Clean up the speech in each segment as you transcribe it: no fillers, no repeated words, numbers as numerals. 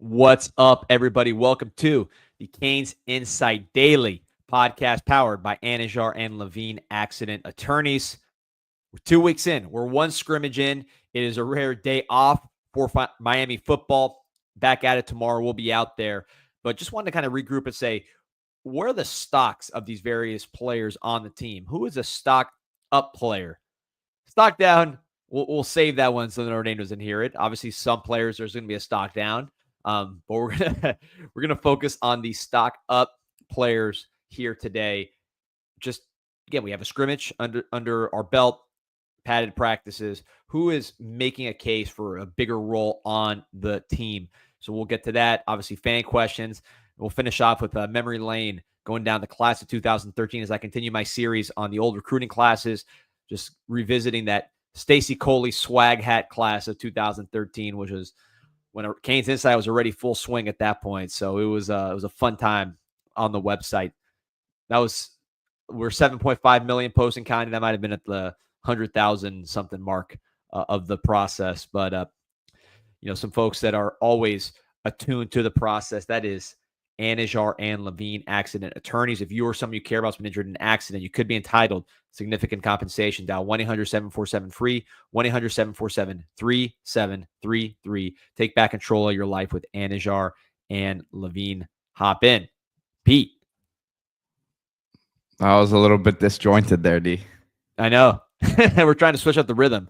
What's up, everybody? Welcome to the CanesInSight Daily podcast powered by Anidjar and Levine Accident Attorneys. We're 2 weeks in. We're one scrimmage in. It is a rare day off for Miami football. Back at it tomorrow. We'll be out there. But just wanted to kind of regroup and say, what are the stocks of these various players on the team? Who is a stock up player? Stock down, we'll save that one so Notre Dame doesn't hear it. Obviously, some players, there's going to be a stock down. But we're gonna focus on the stock up players here today. Just again, we have a scrimmage under our belt, padded practices. Who is making a case for a bigger role on the team? So we'll get to that. Obviously, fan questions. We'll finish off with memory lane, going down the class of 2013 as I continue my series on the old recruiting classes. Just revisiting that Stacy Coley swag hat class of 2013, which was when CanesInSight was already full swing at that point. So it was a fun time on the website. We're 7.5 million posts and counting. That might have been at the 100,000 something mark of the process. But some folks that are always attuned to the process. That is Anidjar and Levine Accident Attorneys. If you or someone you care about has been injured in an accident, you could be entitled significant compensation. Dial 1-800-747-FREE, 1-800-747-3733. Take back control of your life with Anidjar and Levine. Hop in. Pete. I was a little bit disjointed there, D. I know. We're trying to switch up the rhythm.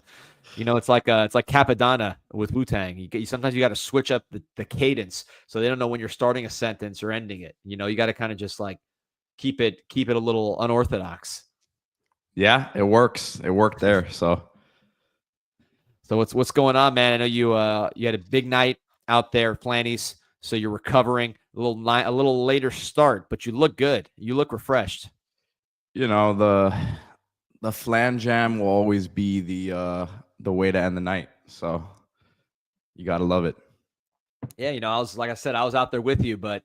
It's like Capadonna with Wu-Tang. Sometimes you got to switch up the cadence so they don't know when you're starting a sentence or ending it. You got to kind of just like keep it a little unorthodox. Yeah, it works. It worked there. So what's going on, man? I know you had a big night out there, Flannies. So you're recovering a little later start, but you look good. You look refreshed. The flan jam will always be the way to end the night. So you got to love it. Yeah, I was out there with you, but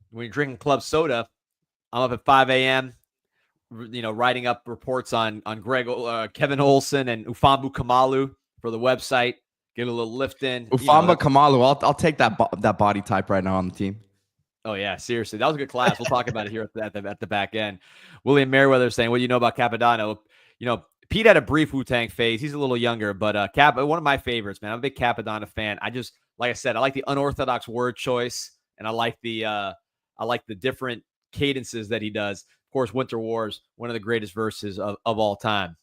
when you're drinking club soda, I'm up at 5 a.m., writing up reports on Kevin Olson and Ufambu Kamalu for the website. Get a little lift in. Ufambu Kamalu, I'll take that body type right now on the team. Oh, yeah, seriously. That was a good class. We'll talk about it here at the back end. William Merriweather saying, what do you know about Capadonna? Pete had a brief Wu-Tang phase. He's a little younger, but one of my favorites, man. I'm a big Capadonna fan. Like I said, I like the unorthodox word choice, and I like the different cadences that he does. Of course, Winter Wars, one of the greatest verses of all time.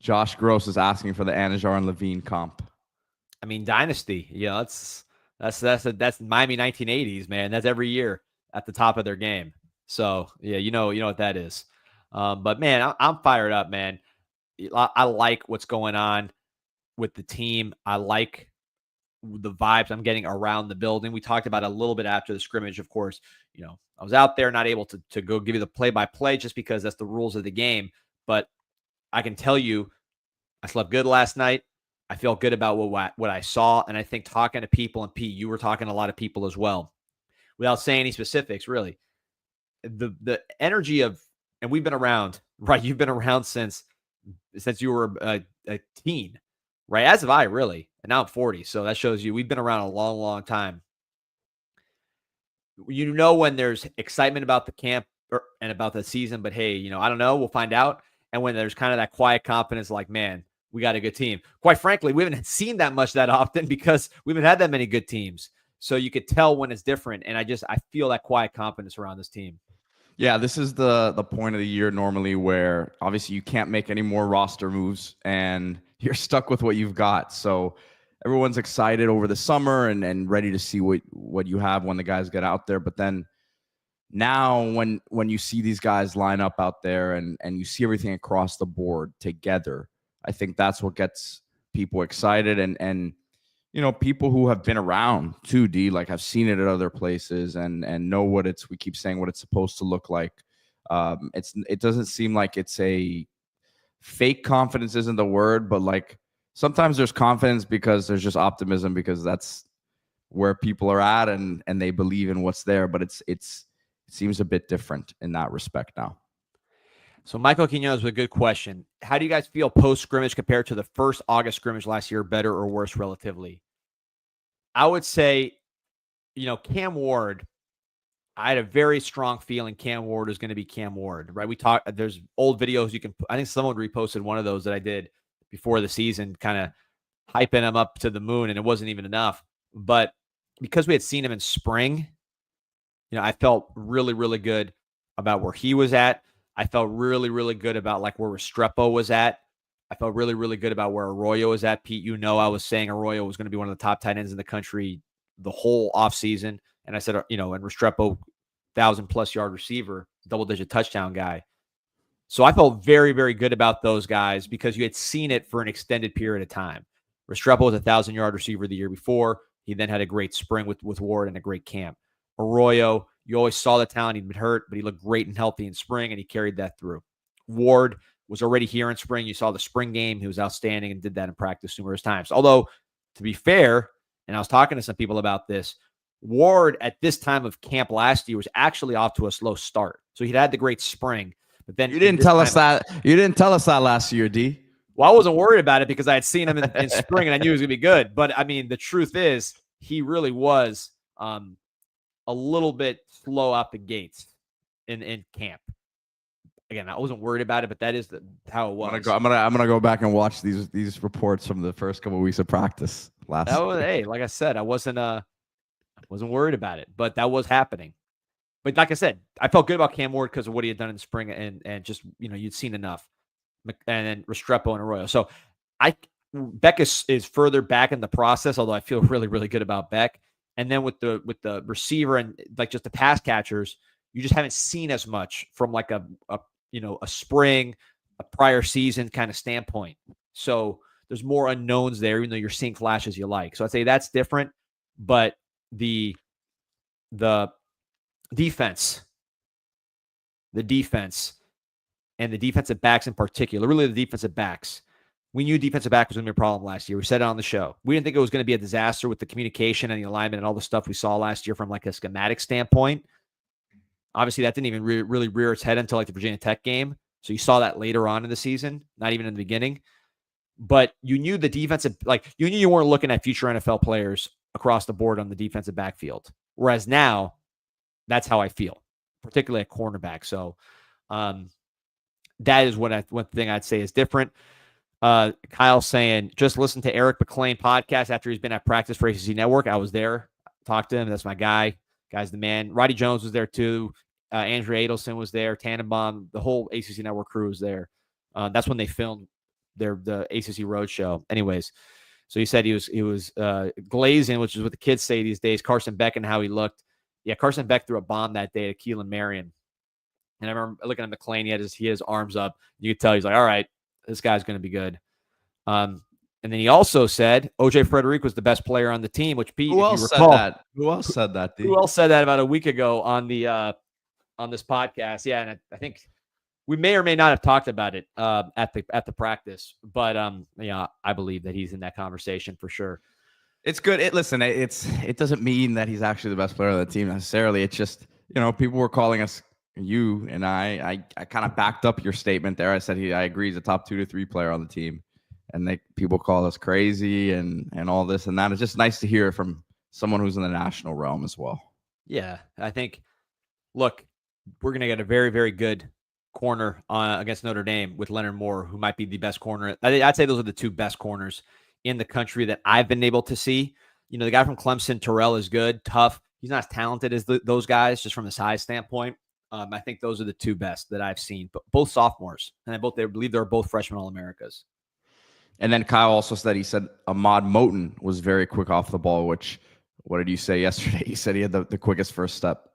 Josh Gross is asking for the Anidjar and Levine comp. I mean, Dynasty. That's Miami 1980s, man. That's every year at the top of their game. So yeah, you know what that is. But man, I'm fired up, man. I like what's going on with the team. I like the vibes I'm getting around the building. We talked about it a little bit after the scrimmage, of course. I was out there not able to go give you the play-by-play just because that's the rules of the game. But I can tell you, I slept good last night. I feel good about what I saw. And I think talking to people, and Pete, you were talking to a lot of people as well, without saying any specifics, really. The energy of, and we've been around, right? You've been around since you were a teen, right? As have I, really. And now I'm 40. So that shows you we've been around a long, long time. When there's excitement about the camp and about the season, but hey, I don't know. We'll find out. And when there's kind of that quiet confidence, like, man, we got a good team. Quite frankly, we haven't seen that much that often because we haven't had that many good teams. So you could tell when it's different. And I feel that quiet confidence around this team. Yeah, this is the point of the year normally where obviously you can't make any more roster moves and you're stuck with what you've got. So everyone's excited over the summer and ready to see what you have when the guys get out there. But then now when you see these guys line up out there and you see everything across the board together, I think that's what gets people excited and people who have been around too, D, like have seen it at other places and know we keep saying what it's supposed to look like. It doesn't seem like it's a fake confidence isn't the word, but like sometimes there's confidence because there's just optimism because that's where people are at and they believe in what's there. But it seems a bit different in that respect now. So Michael Quinones with a good question. How do you guys feel post-scrimmage compared to the first August scrimmage last year, better or worse relatively? I would say, Cam Ward, I had a very strong feeling Cam Ward is going to be Cam Ward, right? There's old videos you can, I think someone reposted one of those that I did before the season, kind of hyping him up to the moon, and it wasn't even enough. But because we had seen him in spring, I felt really, really good about where he was at. I felt really, really good about like where Restrepo was at. I felt really, really good about where Arroyo was at. Pete, I was saying Arroyo was going to be one of the top tight ends in the country the whole offseason. And I said, and Restrepo, 1,000+ yard receiver, double-digit touchdown guy. So I felt very, very good about those guys because you had seen it for an extended period of time. Restrepo was 1,000-yard receiver the year before. He then had a great spring with Ward and a great camp. Arroyo, you always saw the talent. He'd been hurt, but he looked great and healthy in spring, and he carried that through. Ward was already here in spring. You saw the spring game. He was outstanding and did that in practice numerous times. Although, to be fair, and I was talking to some people about this, Ward at this time of camp last year was actually off to a slow start. So he'd had the great spring, but then you didn't tell us that. You didn't tell us that last year, D. Well, I wasn't worried about it because I had seen him in spring and I knew he was going to be good. But I mean, the truth is he really was a little bit slow out the gates in camp. Again, I wasn't worried about it, but that is how it was. I'm gonna go back and watch these reports from the first couple of weeks of practice last. Hey, like I said, I wasn't worried about it, but that was happening. But like I said, I felt good about Cam Ward because of what he had done in spring and just you'd seen enough. And then Restrepo and Arroyo. So Beck is further back in the process, although I feel really, really good about Beck. And then with the receiver and like just the pass catchers, you just haven't seen as much from like a spring, a prior season kind of standpoint. So there's more unknowns there, even though you're seeing flashes you like. So I'd say that's different. But the defense and the defensive backs in particular, really the defensive backs. We knew defensive back was going to be a problem last year. We said it on the show. We didn't think it was going to be a disaster with the communication and the alignment and all the stuff we saw last year from like a schematic standpoint. Obviously, that didn't even really rear its head until like the Virginia Tech game. So you saw that later on in the season, not even in the beginning. But you knew the defensive, you knew you weren't looking at future NFL players across the board on the defensive backfield. Whereas now, that's how I feel, particularly at cornerback. So that is one thing I'd say is different. Kyle saying, just listen to Eric McLean podcast after he's been at practice for ACC Network. I was there, talked to him. That's my guy. Guy's the man. Roddy Jones was there too. Andrew Adelson was there. Tannenbaum, the whole ACC Network crew was there. That's when they filmed the ACC Roadshow. Anyways, so he said he was glazing, which is what the kids say these days. Carson Beck and how he looked. Yeah, Carson Beck threw a bomb that day at Keelin Marion. And I remember looking at McLean. He had his arms up. You could tell he's like, all right, this guy's going to be good. And then he also said OJ Frederick was the best player on the team, which Pete, Who else said that? Who else said that? Who else said that about a week ago on this podcast? Yeah, and I think we may or may not have talked about it at the practice, but I believe that he's in that conversation for sure. It's good. It doesn't mean that he's actually the best player on the team necessarily. It's just people were calling us. You and I kind of backed up your statement there. I said I agree he's a top 2 to 3 player on the team, and people call us crazy and all this and that. It's just nice to hear from someone who's in the national realm as well. Yeah, I think. Look, we're gonna get a very, very good corner against Notre Dame with Leonard Moore, who might be the best corner. I'd say those are the 2 best corners in the country that I've been able to see. The guy from Clemson, Terrell, is good, tough. He's not as talented as those guys, just from the size standpoint. I think those are the 2 best that I've seen, but both sophomores, and they believe they're both freshman All-Americas. And then Kyle also said Ahmad Moten was very quick off the ball, which, what did you say yesterday? He said he had the quickest first step.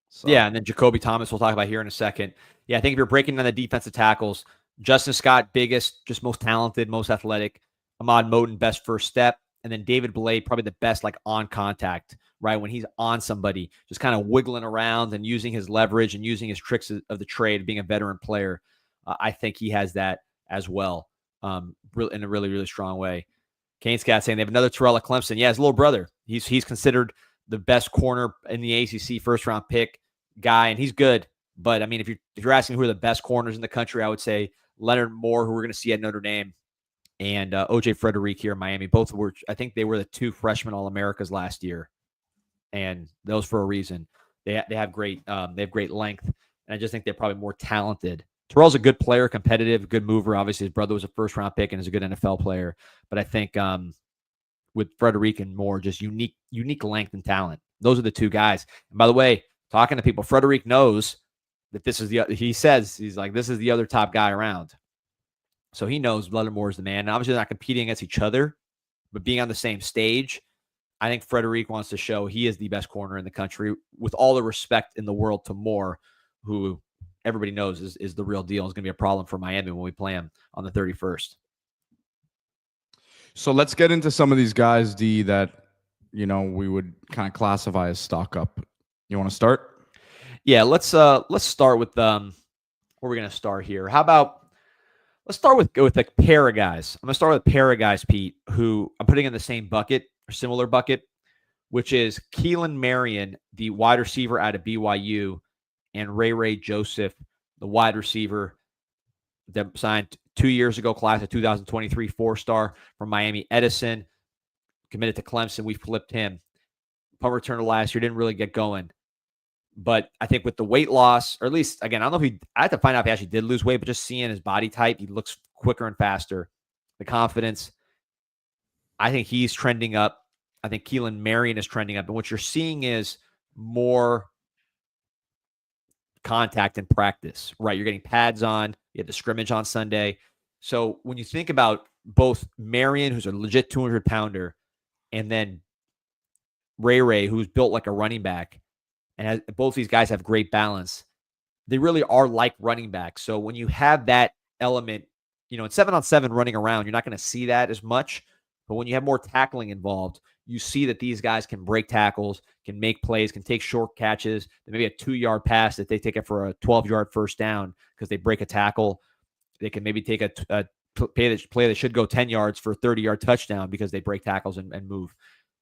So. Yeah, and then Jacobe Thomas we'll talk about here in a second. Yeah, I think if you're breaking down the defensive tackles, Justin Scott, biggest, just most talented, most athletic. Ahmad Moten, best first step. And then David Blade, probably the best on contact, right? When he's on somebody, just kind of wiggling around and using his leverage and using his tricks of the trade, being a veteran player. I think he has that as well in a really, really strong way. Kane's got saying they have another Terrell at Clemson. Yeah, his little brother. He's considered the best corner in the ACC first-round pick guy, and he's good. But, I mean, if you're asking who are the best corners in the country, I would say Leonard Moore, who we're going to see at Notre Dame, and OJ Frederic here in Miami. Both were, I think they were the 2 freshman All-Americas last year, and those for a reason. They have great length, and I just think they're probably more talented. Terrell's a good player, competitive, good mover. Obviously, his brother was a first-round pick and is a good NFL player. But I think with Frederic and Moore, just unique length and talent. Those are the 2 guys. And by the way, talking to people, Frederic knows that this is he's like, this is the other top guy around. So he knows Moore is the man. And obviously, they're not competing against each other, but being on the same stage, I think Frederic wants to show he is the best corner in the country, with all the respect in the world to Moore, who everybody knows is the real deal. Is going to be a problem for Miami when we play him on the 31st. So let's get into some of these guys, D, that, we would kind of classify as stock up. You want to start? Yeah, let's start with where we're going to start here. How about let's start with a pair of guys. I'm going to start with a pair of guys, Pete, who I'm putting in the same bucket or similar bucket, which is Keelin Marion, the wide receiver out of BYU, and Ray Joseph, the wide receiver that signed 2 years ago, class of 2023, 4-star from Miami Edison, committed to Clemson. We flipped him. Punt returner last year, didn't really get going. But I think with the weight loss, or at least, again, I don't know if I had to find out if he actually did lose weight, but just seeing his body type, he looks quicker and faster. The confidence, I think he's trending up. I think Keelin Marion is trending up. And what you're seeing is more contact in practice, right? You're getting pads on. You had the scrimmage on Sunday. So when you think about both Marion, who's a legit 200-pounder, and then Ray, who's built like a running back, and both these guys have great balance, they really are like running backs. So when you have that element, in 7-on-7 running around, you're not going to see that as much. But when you have more tackling involved, you see that these guys can break tackles, can make plays, can take short catches. Maybe a 2-yard pass that they take it for a 12-yard first down because they break a tackle. They can maybe take a play that should go 10 yards for a 30-yard touchdown because they break tackles and move.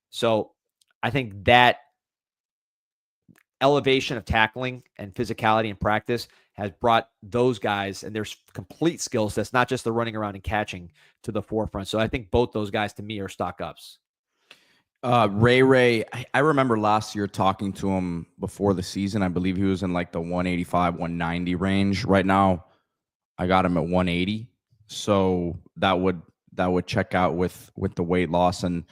So I think that elevation of tackling and physicality in practice has brought those guys and their complete skill sets, not just the running around and catching, to the forefront. So I think both those guys, to me, are stock ups. Ray, I remember last year talking to him before the season. I believe he was in like the 185, 190 range. Right now, I got him at 180. So that would check out with the weight loss. And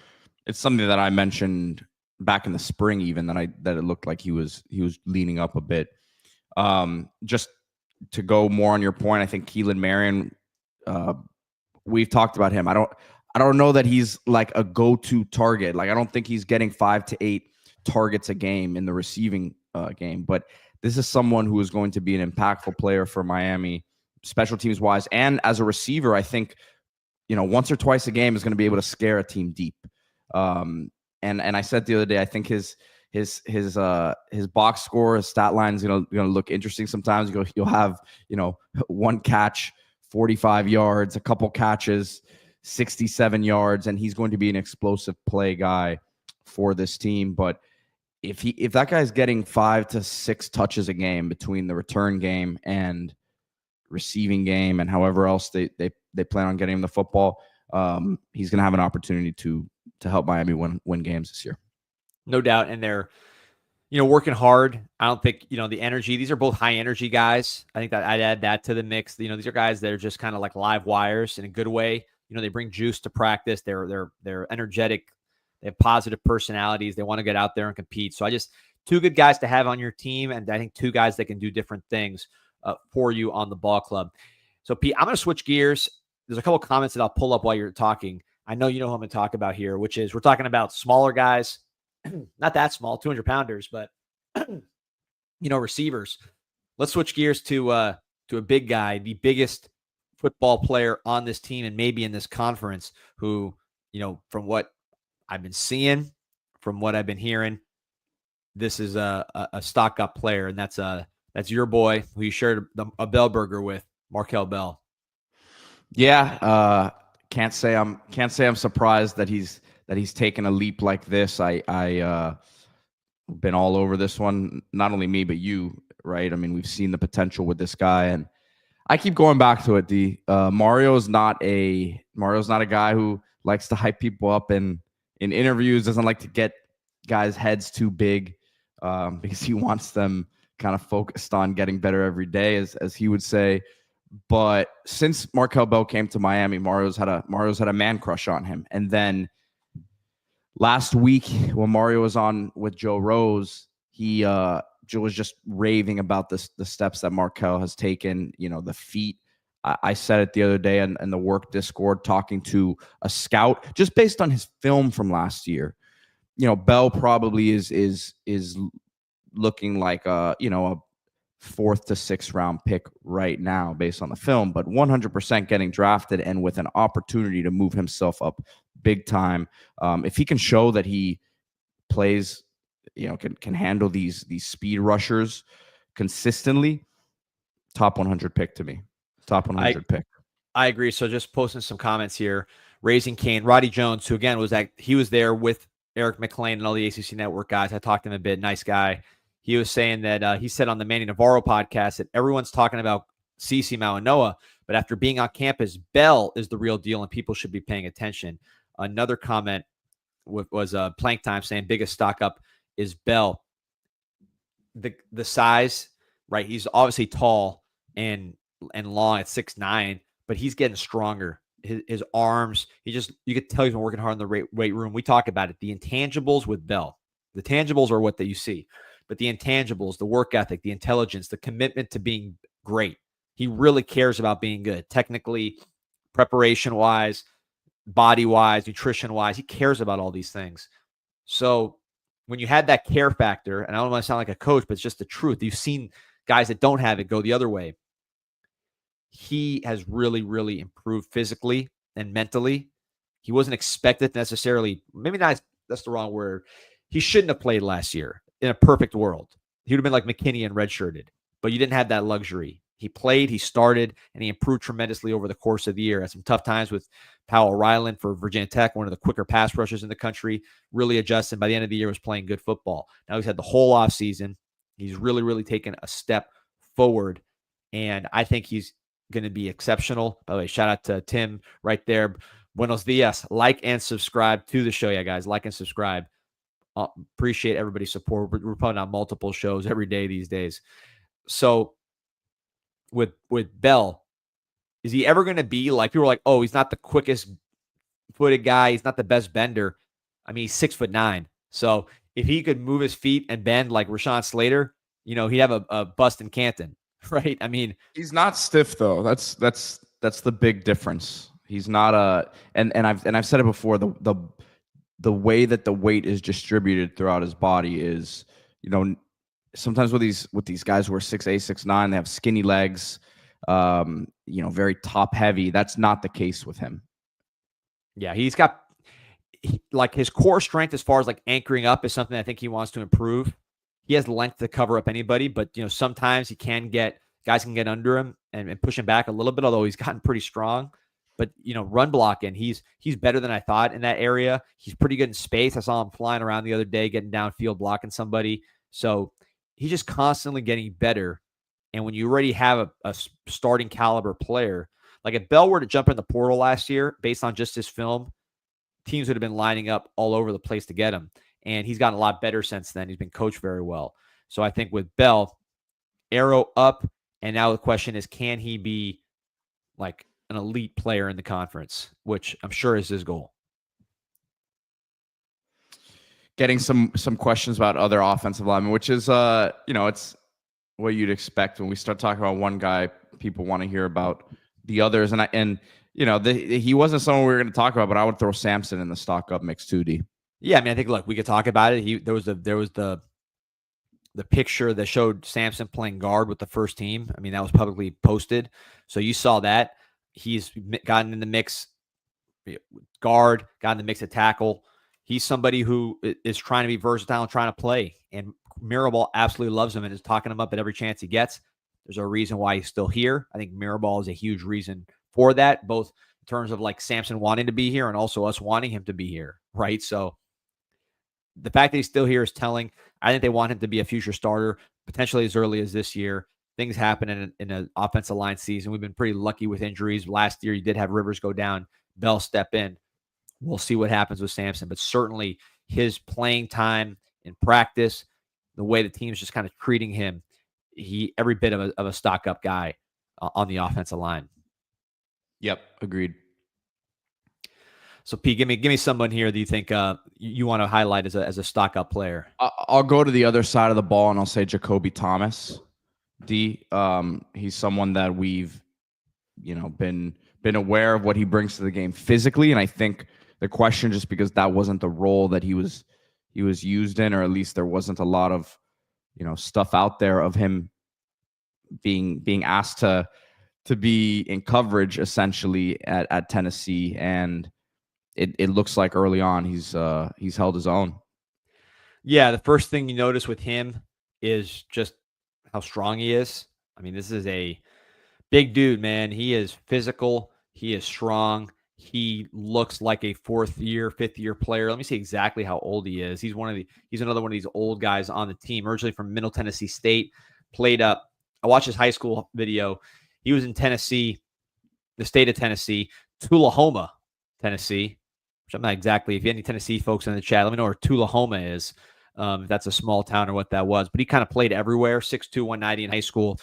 it's something that I mentioned back in the spring, even that it looked like he was leaning up a bit. Just to go more on your point, I think Keelin Marion, we've talked about him. I don't know that he's like a go-to target. Like, I don't think he's getting 5 to 8 targets a game in the receiving game, but this is someone who is going to be an impactful player for Miami, special teams wise. And as a receiver, I think, once or twice a game is going to be able to scare a team deep. And I said the other day, I think his box score, his stat line is gonna look interesting sometimes. You'll have, one catch, 45 yards, a couple catches, 67 yards, and he's going to be an explosive play guy for this team. But if that guy's getting 5 to 6 touches a game between the return game and receiving game and however else they plan on getting him the football, he's going to have an opportunity to help Miami win games this year. No doubt. And they're, working hard. I don't think, the energy, these are both high energy guys. I think that I'd add that to the mix. These are guys that are just kind of like live wires in a good way. They bring juice to practice. They're energetic. They have positive personalities. They want to get out there and compete. So 2 good guys to have on your team. And I think 2 guys that can do different things for you on the ball club. So Pete, I'm going to switch gears. There's a couple of comments that I'll pull up while you're talking. I know you know who I'm going to talk about here, which is we're talking about smaller guys, not that small, 200-pounders, but receivers. Let's switch gears to a big guy, the biggest football player on this team and maybe in this conference, who, from what I've been seeing, from what I've been hearing, this is a stock-up player, and that's your boy who you shared a Bell burger with, Markeel Bell. Yeah, can't say I'm surprised that he's taken a leap like this. I been all over this one. Not only me, but you, right? I mean, we've seen the potential with this guy, and I keep going back to it. Mario's not a guy who likes to hype people up in interviews. Doesn't like to get guys' heads too big because he wants them kind of focused on getting better every day, as he would say. But since Markeel Bell came to Miami, Mario's had a man crush on him. And then last week when Mario was on with Joe Rose, Joe was just raving about the steps that Markeel has taken, the feet. I said it the other day in the work Discord, talking to a scout, just based on his film from last year. Bell probably is looking like a 4th to 6th round pick right now based on the film, but 100% getting drafted and with an opportunity to move himself up big time. If he can show that he plays, can handle these speed rushers consistently, top 100 pick to me. Top 100 pick. I agree. So just posting some comments here. Raising Cane, Roddy Jones, who again was there with Eric McLean and all the ACC Network guys. I talked to him a bit. Nice guy. He was saying that he said on the Manny Navarro podcast that everyone's talking about CeCe Mauanoa, but after being on campus, Bell is the real deal and people should be paying attention. Another comment was Plank Time saying biggest stock up is Bell. The size, right? He's obviously tall and long at 6'9", but he's getting stronger. His arms, you could tell he's been working hard in the weight room. We talk about it. The intangibles with Bell. The tangibles are what you see. But the intangibles, the work ethic, the intelligence, the commitment to being great. He really cares about being good. Technically, preparation-wise, body-wise, nutrition-wise, he cares about all these things. So when you had that care factor, and I don't want to sound like a coach, but it's just the truth. You've seen guys that don't have it go the other way. He has really, really improved physically and mentally. He wasn't expected necessarily, maybe not, that's the wrong word. He shouldn't have played last year. In a perfect world, he would have been like McKinney and redshirted, but you didn't have that luxury. He played, he started, and he improved tremendously over the course of the year. Had some tough times with Powell Ryland for Virginia Tech, one of the quicker pass rushers in the country, really adjusted. By the end of the year, was playing good football. Now he's had the whole offseason. He's really, really taken a step forward, and I think he's going to be exceptional. By the way, shout out to Tim right there. Buenos dias. Like and subscribe to the show, yeah, guys. Like and subscribe. Appreciate everybody's support. We're putting on multiple shows every day these days. So with Bell, is he ever going to be like, people are like, oh, he's not the quickest footed guy. He's not the best bender. I mean, he's 6'9". So if he could move his feet and bend like Rashawn Slater, he'd have a bust in Canton, right? I mean, he's not stiff though. That's the big difference. He's not and I've said it before, the way that the weight is distributed throughout his body is, sometimes with these guys who are 6'8", 6'9", they have skinny legs, very top heavy. That's not the case with him. Yeah, he's got like his core strength as far as like anchoring up is something I think he wants to improve. He has length to cover up anybody, but sometimes guys can get under him and push him back a little bit, although he's gotten pretty strong. But, run blocking, he's better than I thought in that area. He's pretty good in space. I saw him flying around the other day, getting downfield, blocking somebody. So he's just constantly getting better. And when you already have a starting caliber player, like if Bell were to jump in the portal last year, based on just his film, teams would have been lining up all over the place to get him. And he's gotten a lot better since then. He's been coached very well. So I think with Bell, arrow up. And now the question is, can he be like an elite player in the conference, which I'm sure is his goal. Getting some questions about other offensive linemen, which is, it's what you'd expect when we start talking about one guy. People want to hear about the others, he wasn't someone we were going to talk about, but I would throw Samson in the stock up mix too. D. Yeah, I mean, I think we could talk about it. There was the picture that showed Samson playing guard with the first team. I mean, that was publicly posted, so you saw that. He's gotten in the mix, guard, got in the mix at tackle. He's somebody who is trying to be versatile and trying to play. And Mirabal absolutely loves him and is talking him up at every chance he gets. There's a reason why he's still here. I think Mirabal is a huge reason for that, both in terms of like Samson wanting to be here and also us wanting him to be here, right? So the fact that he's still here is telling. I think they want him to be a future starter, potentially as early as this year. things happen in an offensive line season. We've been pretty lucky with injuries. Last year, you did have Rivers go down, Bell step in. We'll see what happens with Samson, but certainly his playing time in practice, the way the team's just kind of treating him, every bit of a stock up guy on the offensive line. Yep, agreed. So, Pete, give me someone here that you think you want to highlight as a stock up player. I'll go to the other side of the ball and I'll say Jacobe Thomas. He's someone that we've been aware of what he brings to the game physically, and I think the question, just because that wasn't the role that he was used in, or at least there wasn't a lot of stuff out there of him being asked to be in coverage essentially at Tennessee, and it looks like early on he's held his own. Yeah, the first thing you notice with him is just how strong he is. I mean, this is a big dude, man. He is physical. He is strong. He looks like a fifth year player. Let me see exactly how old he is. He's another one of these old guys on the team, originally from Middle Tennessee State. Played up. I watched his high school video. He was in Tennessee, the state of Tennessee, Tullahoma, Tennessee, which I'm not exactly. If you have any Tennessee folks in the chat, let me know where Tullahoma is. If that's a small town or what that was. But he kind of played everywhere, 6'2", 190 in high school.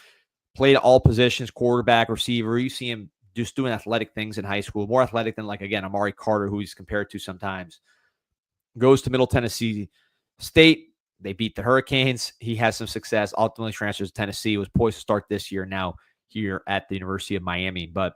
Played all positions, quarterback, receiver. You see him just doing athletic things in high school, more athletic than, like, again, Amari Carter, who he's compared to sometimes. Goes to Middle Tennessee State. They beat the Hurricanes. He has some success. Ultimately transfers to Tennessee. Was poised to start this year, now here at the University of Miami. But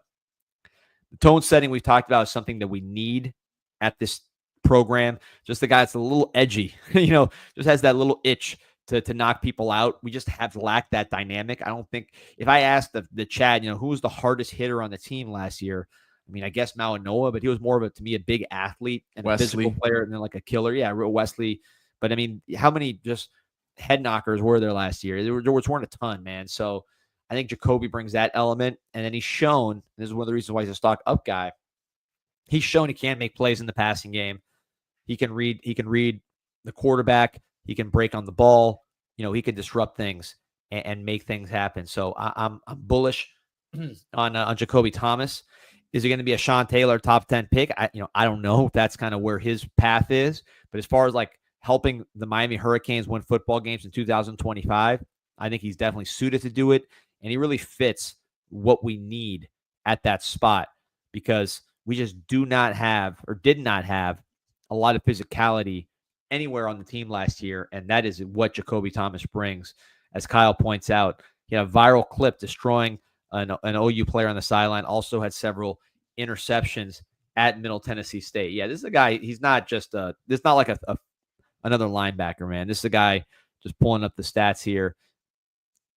the tone setting we've talked about is something that we need at this program. Just the guy that's a little edgy, just has that little itch to knock people out. We just have lacked that dynamic. I don't think, if I asked the chat, who was the hardest hitter on the team last year, I mean, I guess Noah, but he was more of to me, a big athlete and a physical player and then like a killer. Yeah, real Wesley. But I mean, how many just head knockers were there last year? There weren't a ton, man. So I think Jacobe brings that element. And then he's shown, this is one of the reasons why he's a stock up guy, he's shown he can make plays in the passing game. He can read the quarterback. He can break on the ball. He can disrupt things and make things happen. So I'm bullish on Jacobe Thomas. Is he going to be a Sean Taylor top 10 pick? I don't know if that's kind of where his path is. But as far as like helping the Miami Hurricanes win football games in 2025, I think he's definitely suited to do it. And he really fits what we need at that spot, because we just did not have a lot of physicality anywhere on the team last year, and that is what Jacobe Thomas brings. As Kyle points out, he had a viral clip destroying an OU player on the sideline, also had several interceptions at Middle Tennessee State. Yeah, this is a guy, he's not just this is not like another linebacker, man. This is a guy, just pulling up the stats here.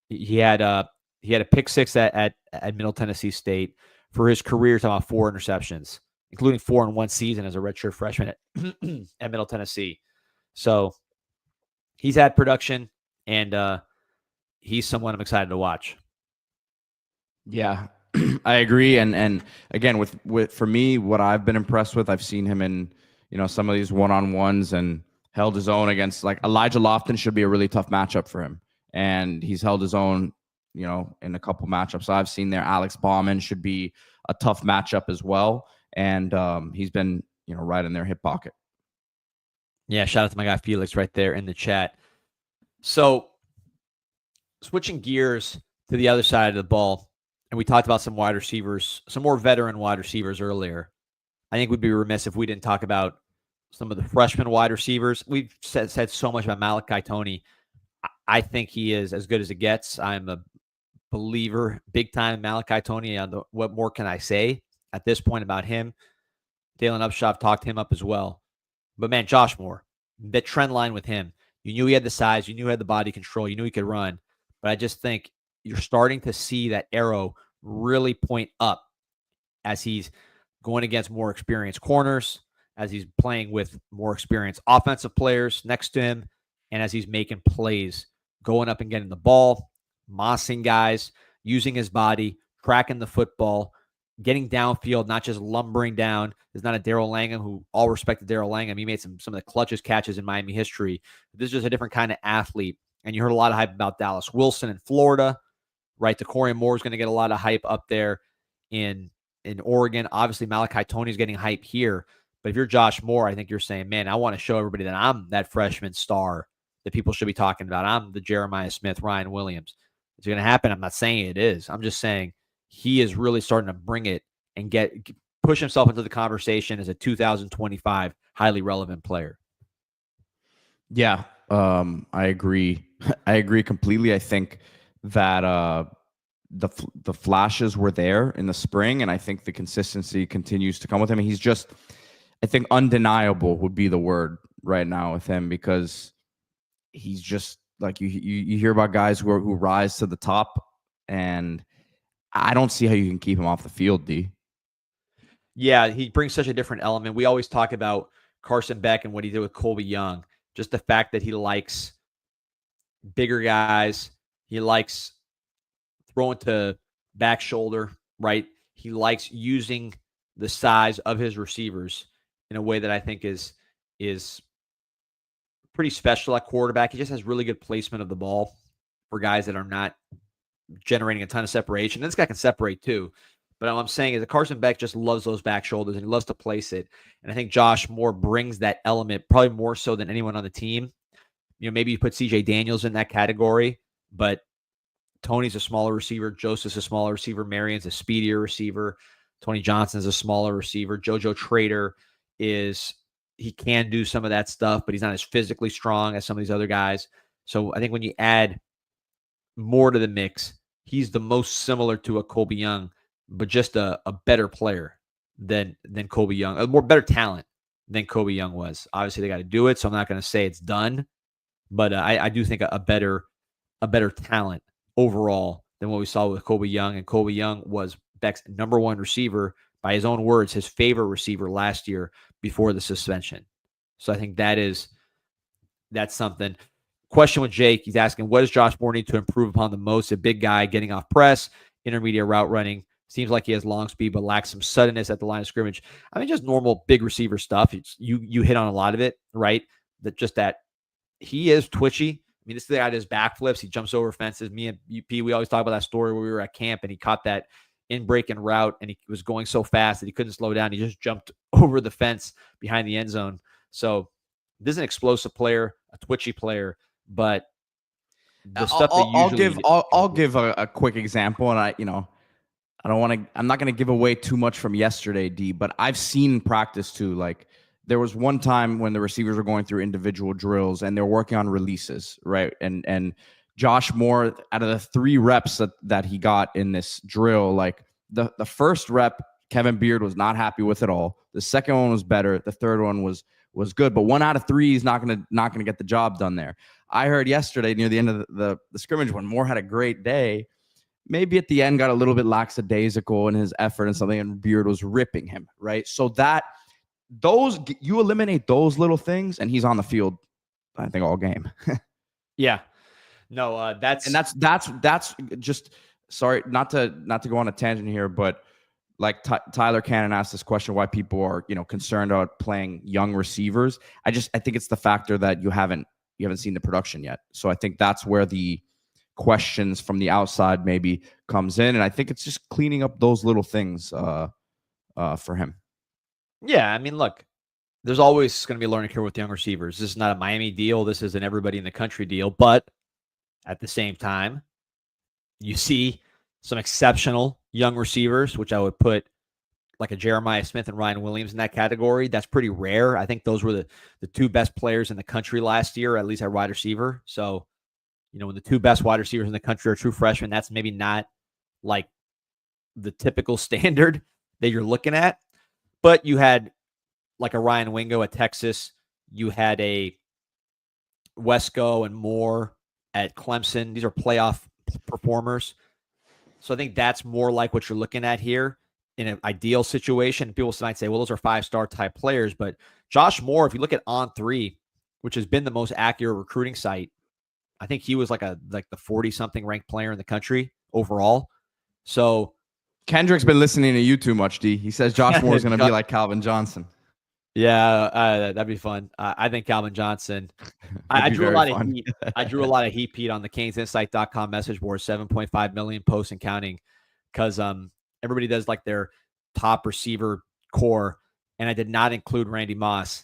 He had a pick six at Middle Tennessee State. For his career, talking about 4 interceptions, including 4 in one season as a redshirt freshman at Middle Tennessee. So he's had production, and he's someone I'm excited to watch. Yeah, I agree. And again, with for me, what I've been impressed with, I've seen him in some of these one-on-ones and held his own against, like, Elijah Lofton should be a really tough matchup for him, and he's held his own in a couple matchups I've seen there. Alex Bauman should be a tough matchup as well, and he's been right in their hip pocket. Yeah, shout out to my guy Felix right there in the chat. So switching gears to the other side of the ball, and we talked about some wide receivers, some more veteran wide receivers earlier. I think we'd be remiss if we didn't talk about some of the freshman wide receivers. We've said so much about Malachi Toney. I think he is as good as it gets. I'm a believer, big time, Malachi Toney. What more can I say at this point about him? Dalen Upshaw talked him up as well. But, man, Josh Moore, the trend line with him, you knew he had the size, you knew he had the body control, you knew he could run. But I just think you're starting to see that arrow really point up as he's going against more experienced corners, as he's playing with more experienced offensive players next to him, and as he's making plays, going up and getting the ball, mossing guys, using his body, tracking the football, getting downfield, not just lumbering down. There's not a Darrell Langham, who, all respect to Darrell Langham, he made some of the clutchest catches in Miami history. This is just a different kind of athlete. And you heard a lot of hype about Dallas Wilson in Florida. right? De'Corian Moore is going to get a lot of hype up there in Oregon. Obviously, Malachi Tony is getting hype here. But if you're Josh Moore, I think you're saying, man, I want to show everybody that I'm that freshman star that people should be talking about. I'm the Jeremiah Smith, Ryan Williams. Is it going to happen? I'm not saying it is. I'm just saying he is really starting to bring it and push himself into the conversation as a 2025 highly relevant player. Yeah, I agree. I agree completely. I think that the flashes were there in the spring, and I think the consistency continues to come with him. He's just, I think, undeniable would be the word right now with him, because he's just like you hear about guys who rise to the top, and I don't see how you can keep him off the field, D. Yeah, he brings such a different element. We always talk about Carson Beck and what he did with Colby Young. Just the fact that he likes bigger guys. He likes throwing to back shoulder, right? He likes using the size of his receivers in a way that I think is pretty special at quarterback. He just has really good placement of the ball for guys that are not generating a ton of separation. And this guy can separate too. But what I'm saying is that Carson Beck just loves those back shoulders and he loves to place it. And I think Josh Moore brings that element probably more so than anyone on the team. You know, maybe you put CJ Daniels in that category, but Tony's a smaller receiver. Joseph's a smaller receiver. Marion's a speedier receiver. Tony Johnson's a smaller receiver. JoJo Trader he can do some of that stuff, but he's not as physically strong as some of these other guys. So I think when you add more to the mix, he's the most similar to a Colby Young, but just a better player than Colby Young, a more better talent than Colby Young was. Obviously, they got to do it, so I'm not going to say it's done, but I do think a better talent overall than what we saw with Colby Young. And Colby Young was Beck's number one receiver, by his own words, his favorite receiver last year before the suspension. So I think that's something. Question with Jake, he's asking, what does Josh Moore need to improve upon the most? A big guy getting off press, intermediate route running. Seems like he has long speed, but lacks some suddenness at the line of scrimmage. I mean, just normal big receiver stuff. You hit on a lot of it, right? That he is twitchy. I mean, this guy does backflips. He jumps over fences. Me and UP, we always talk about that story where we were at camp and he caught that in-break and route and he was going so fast that he couldn't slow down. He just jumped over the fence behind the end zone. So this is an explosive player, a twitchy player, but the stuff I'll give a quick example, and I'm not going to give away too much from yesterday, D, but I've seen practice too. Like, there was one time when the receivers were going through individual drills and they're working on releases, right? And Josh Moore, out of the 3 reps that he got in this drill, like the first rep, Kevin Beard was not happy with at all. The second one was better. The third one was good, but 1 out of 3 is not gonna get the job done there. I heard yesterday near the end of the scrimmage when Moore had a great day, maybe at the end got a little bit lackadaisical in his effort and something, and Beard was ripping him, right? So you eliminate those little things, and he's on the field, I think, all game. Yeah. No, that's just, sorry, not to go on a tangent here, but like Tyler Cannon asked this question, why people are, concerned about playing young receivers. I think it's the factor that you haven't seen the production yet. So I think that's where the questions from the outside maybe comes in. And I think it's just cleaning up those little things for him. Yeah. I mean, look, there's always going to be a learning curve with young receivers. This is not a Miami deal. This is an everybody in the country deal. But at the same time, you see some exceptional young receivers, which I would put like a Jeremiah Smith and Ryan Williams in that category. That's pretty rare. I think those were the 2 best players in the country last year, at least at wide receiver. So, when the 2 best wide receivers in the country are true freshmen, that's maybe not like the typical standard that you're looking at. But you had like a Ryan Wingo at Texas. You had a Wesco and Moore at Clemson. These are playoff performers. So I think that's more like what you're looking at here in an ideal situation. People might say, well, those are 5-star type players. But Josh Moore, if you look at On3, which has been the most accurate recruiting site, I think he was like the 40-something ranked player in the country overall. So Kendrick's been listening to you too much, D. He says Josh Moore is going to be like Calvin Johnson. Yeah, that'd be fun. I think Calvin Johnson. That'd I be drew a very lot of fun. heat. I drew a lot of heat, Pete, on the CanesInsight.com message board, 7.5 million posts and counting, because everybody does like their top receiver core, and I did not include Randy Moss.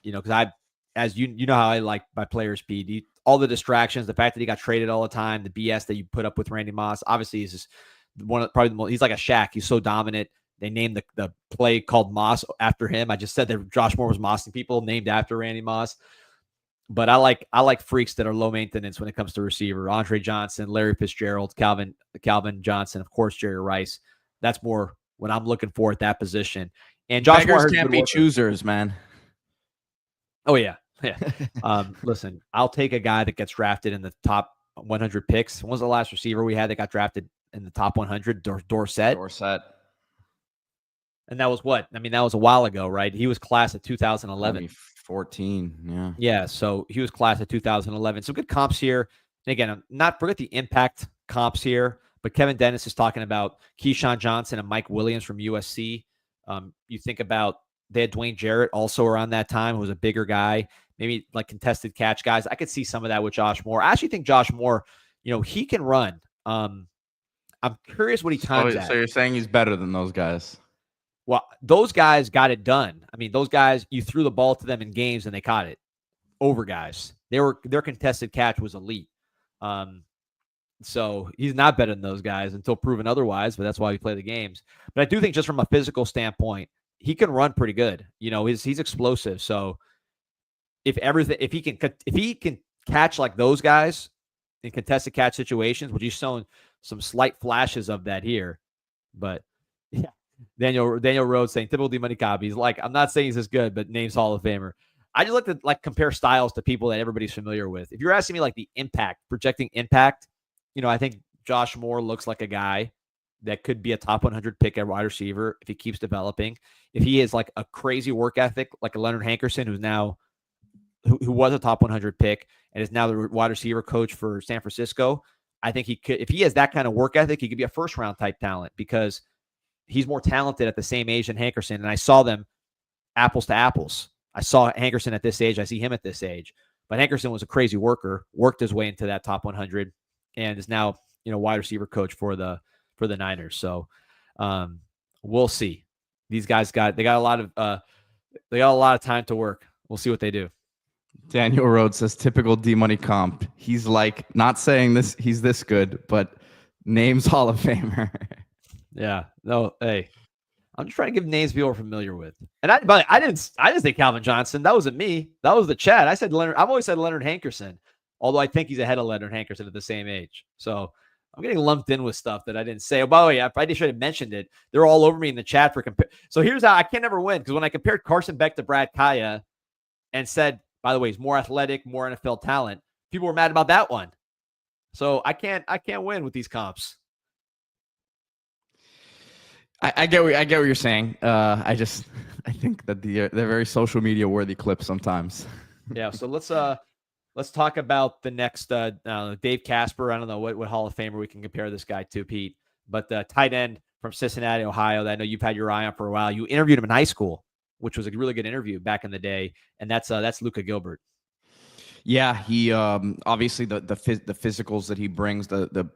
Because as you know how I like my players, Pete. All the distractions, the fact that he got traded all the time, the BS that you put up with Randy Moss. Obviously, he's just one of probably the most. He's like a Shaq. He's so dominant. They named the play called Moss after him. I just said that Josh Moore was mossing people, named after Randy Moss. But I like freaks that are low maintenance when it comes to receiver. Andre Johnson, Larry Fitzgerald, Calvin Johnson, of course, Jerry Rice. That's more what I'm looking for at that position. And Josh Beggars Moore can't be choosers, man. Oh yeah, yeah. Listen, I'll take a guy that gets drafted in the top 100 picks. When was the last receiver we had that got drafted in the top 100? Dorsett. And that was what? I mean, that was a while ago, right? He was class of 2011. 14, yeah. Yeah, so he was class of 2011. So good comps here. And again, not forget the impact comps here, but Kevin Dennis is talking about Keyshawn Johnson and Mike Williams from USC. You think about they had Dwayne Jarrett also around that time, who was a bigger guy, maybe like contested catch guys. I could see some of that with Josh Moore. I actually think Josh Moore, he can run. I'm curious what he times at. So you're saying he's better than those guys? Well, those guys got it done. I mean, those guys, you threw the ball to them in games and they caught it over guys. Their contested catch was elite. So he's not better than those guys until proven otherwise, but that's why we play the games. But I do think just from a physical standpoint, he can run pretty good. He's explosive. So if he can catch like those guys in contested catch situations, which he's shown some slight flashes of that here, but yeah. Daniel Rhodes saying typical D Money copy. He's like, I'm not saying he's as good, but name's Hall of Famer. I just like to compare styles to people that everybody's familiar with. If you're asking me like the impact, projecting impact, I think Josh Moore looks like a guy that could be a top 100 pick at wide receiver if he keeps developing. If he is like a crazy work ethic, like a Leonard Hankerson, who was a top 100 pick and is now the wide receiver coach for San Francisco, I think he could. If he has that kind of work ethic, he could be a first round type talent because he's more talented at the same age than Hankerson. And I saw them apples to apples. I saw Hankerson at this age. I see him at this age. But Hankerson was a crazy worker, worked his way into that top 100, and is now, wide receiver coach for the Niners. So we'll see. These guys got a lot of time to work. We'll see what they do. Daniel Rhodes says typical D Money comp. He's like not saying this. He's this good, but name's Hall of Famer. Yeah. No. Hey, I'm just trying to give names people are familiar with. And I didn't say Calvin Johnson. That wasn't me. That was the chat. I said Leonard. I've always said Leonard Hankerson, although I think he's ahead of Leonard Hankerson at the same age. So I'm getting lumped in with stuff that I didn't say. Oh, by the way, I should have mentioned it. They're all over me in the chat for compare. So here's how I can't never win, because when I compared Carson Beck to Brad Kaya and said, by the way, he's more athletic, more NFL talent, people were mad about that one. So I can't win with these comps. I get what you're saying. I think that they're very social media worthy clips sometimes. Yeah. So let's talk about the next Dave Casper. I don't know what Hall of Famer we can compare this guy to, Pete, but the tight end from Cincinnati, Ohio, that I know you've had your eye on for a while. You interviewed him in high school, which was a really good interview back in the day, and that's Luca Gilbert. Yeah, he obviously the physicals that he brings, the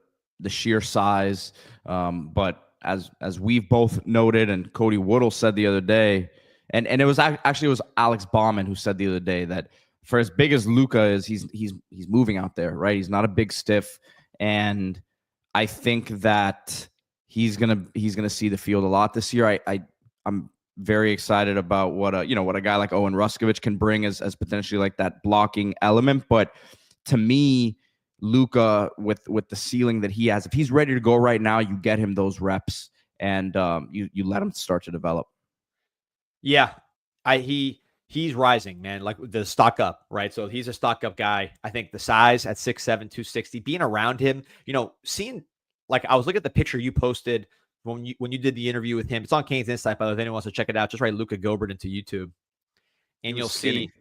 sheer size, but as we've both noted, and Cody Woodall said the other day, and it was actually it was Alex Bauman who said the other day that for as big as Luca is, he's moving out there, right? He's not a big stiff, and I think that he's gonna see the field a lot this year. I'm very excited about what a guy like Owen Ruskovich can bring as potentially like that blocking element. But to me, Luca, with the ceiling that he has, if he's ready to go right now, you get him those reps and you let him start to develop. Yeah, he's rising, man. Like the stock up, right? So he's a stock up guy. I think the size at 6'7", 260, being around him, seeing, like, I was looking at the picture you posted when you did the interview with him. It's on CanesInsight, by the way. If anyone wants to check it out, just write Luca Gilbert into YouTube, and you'll see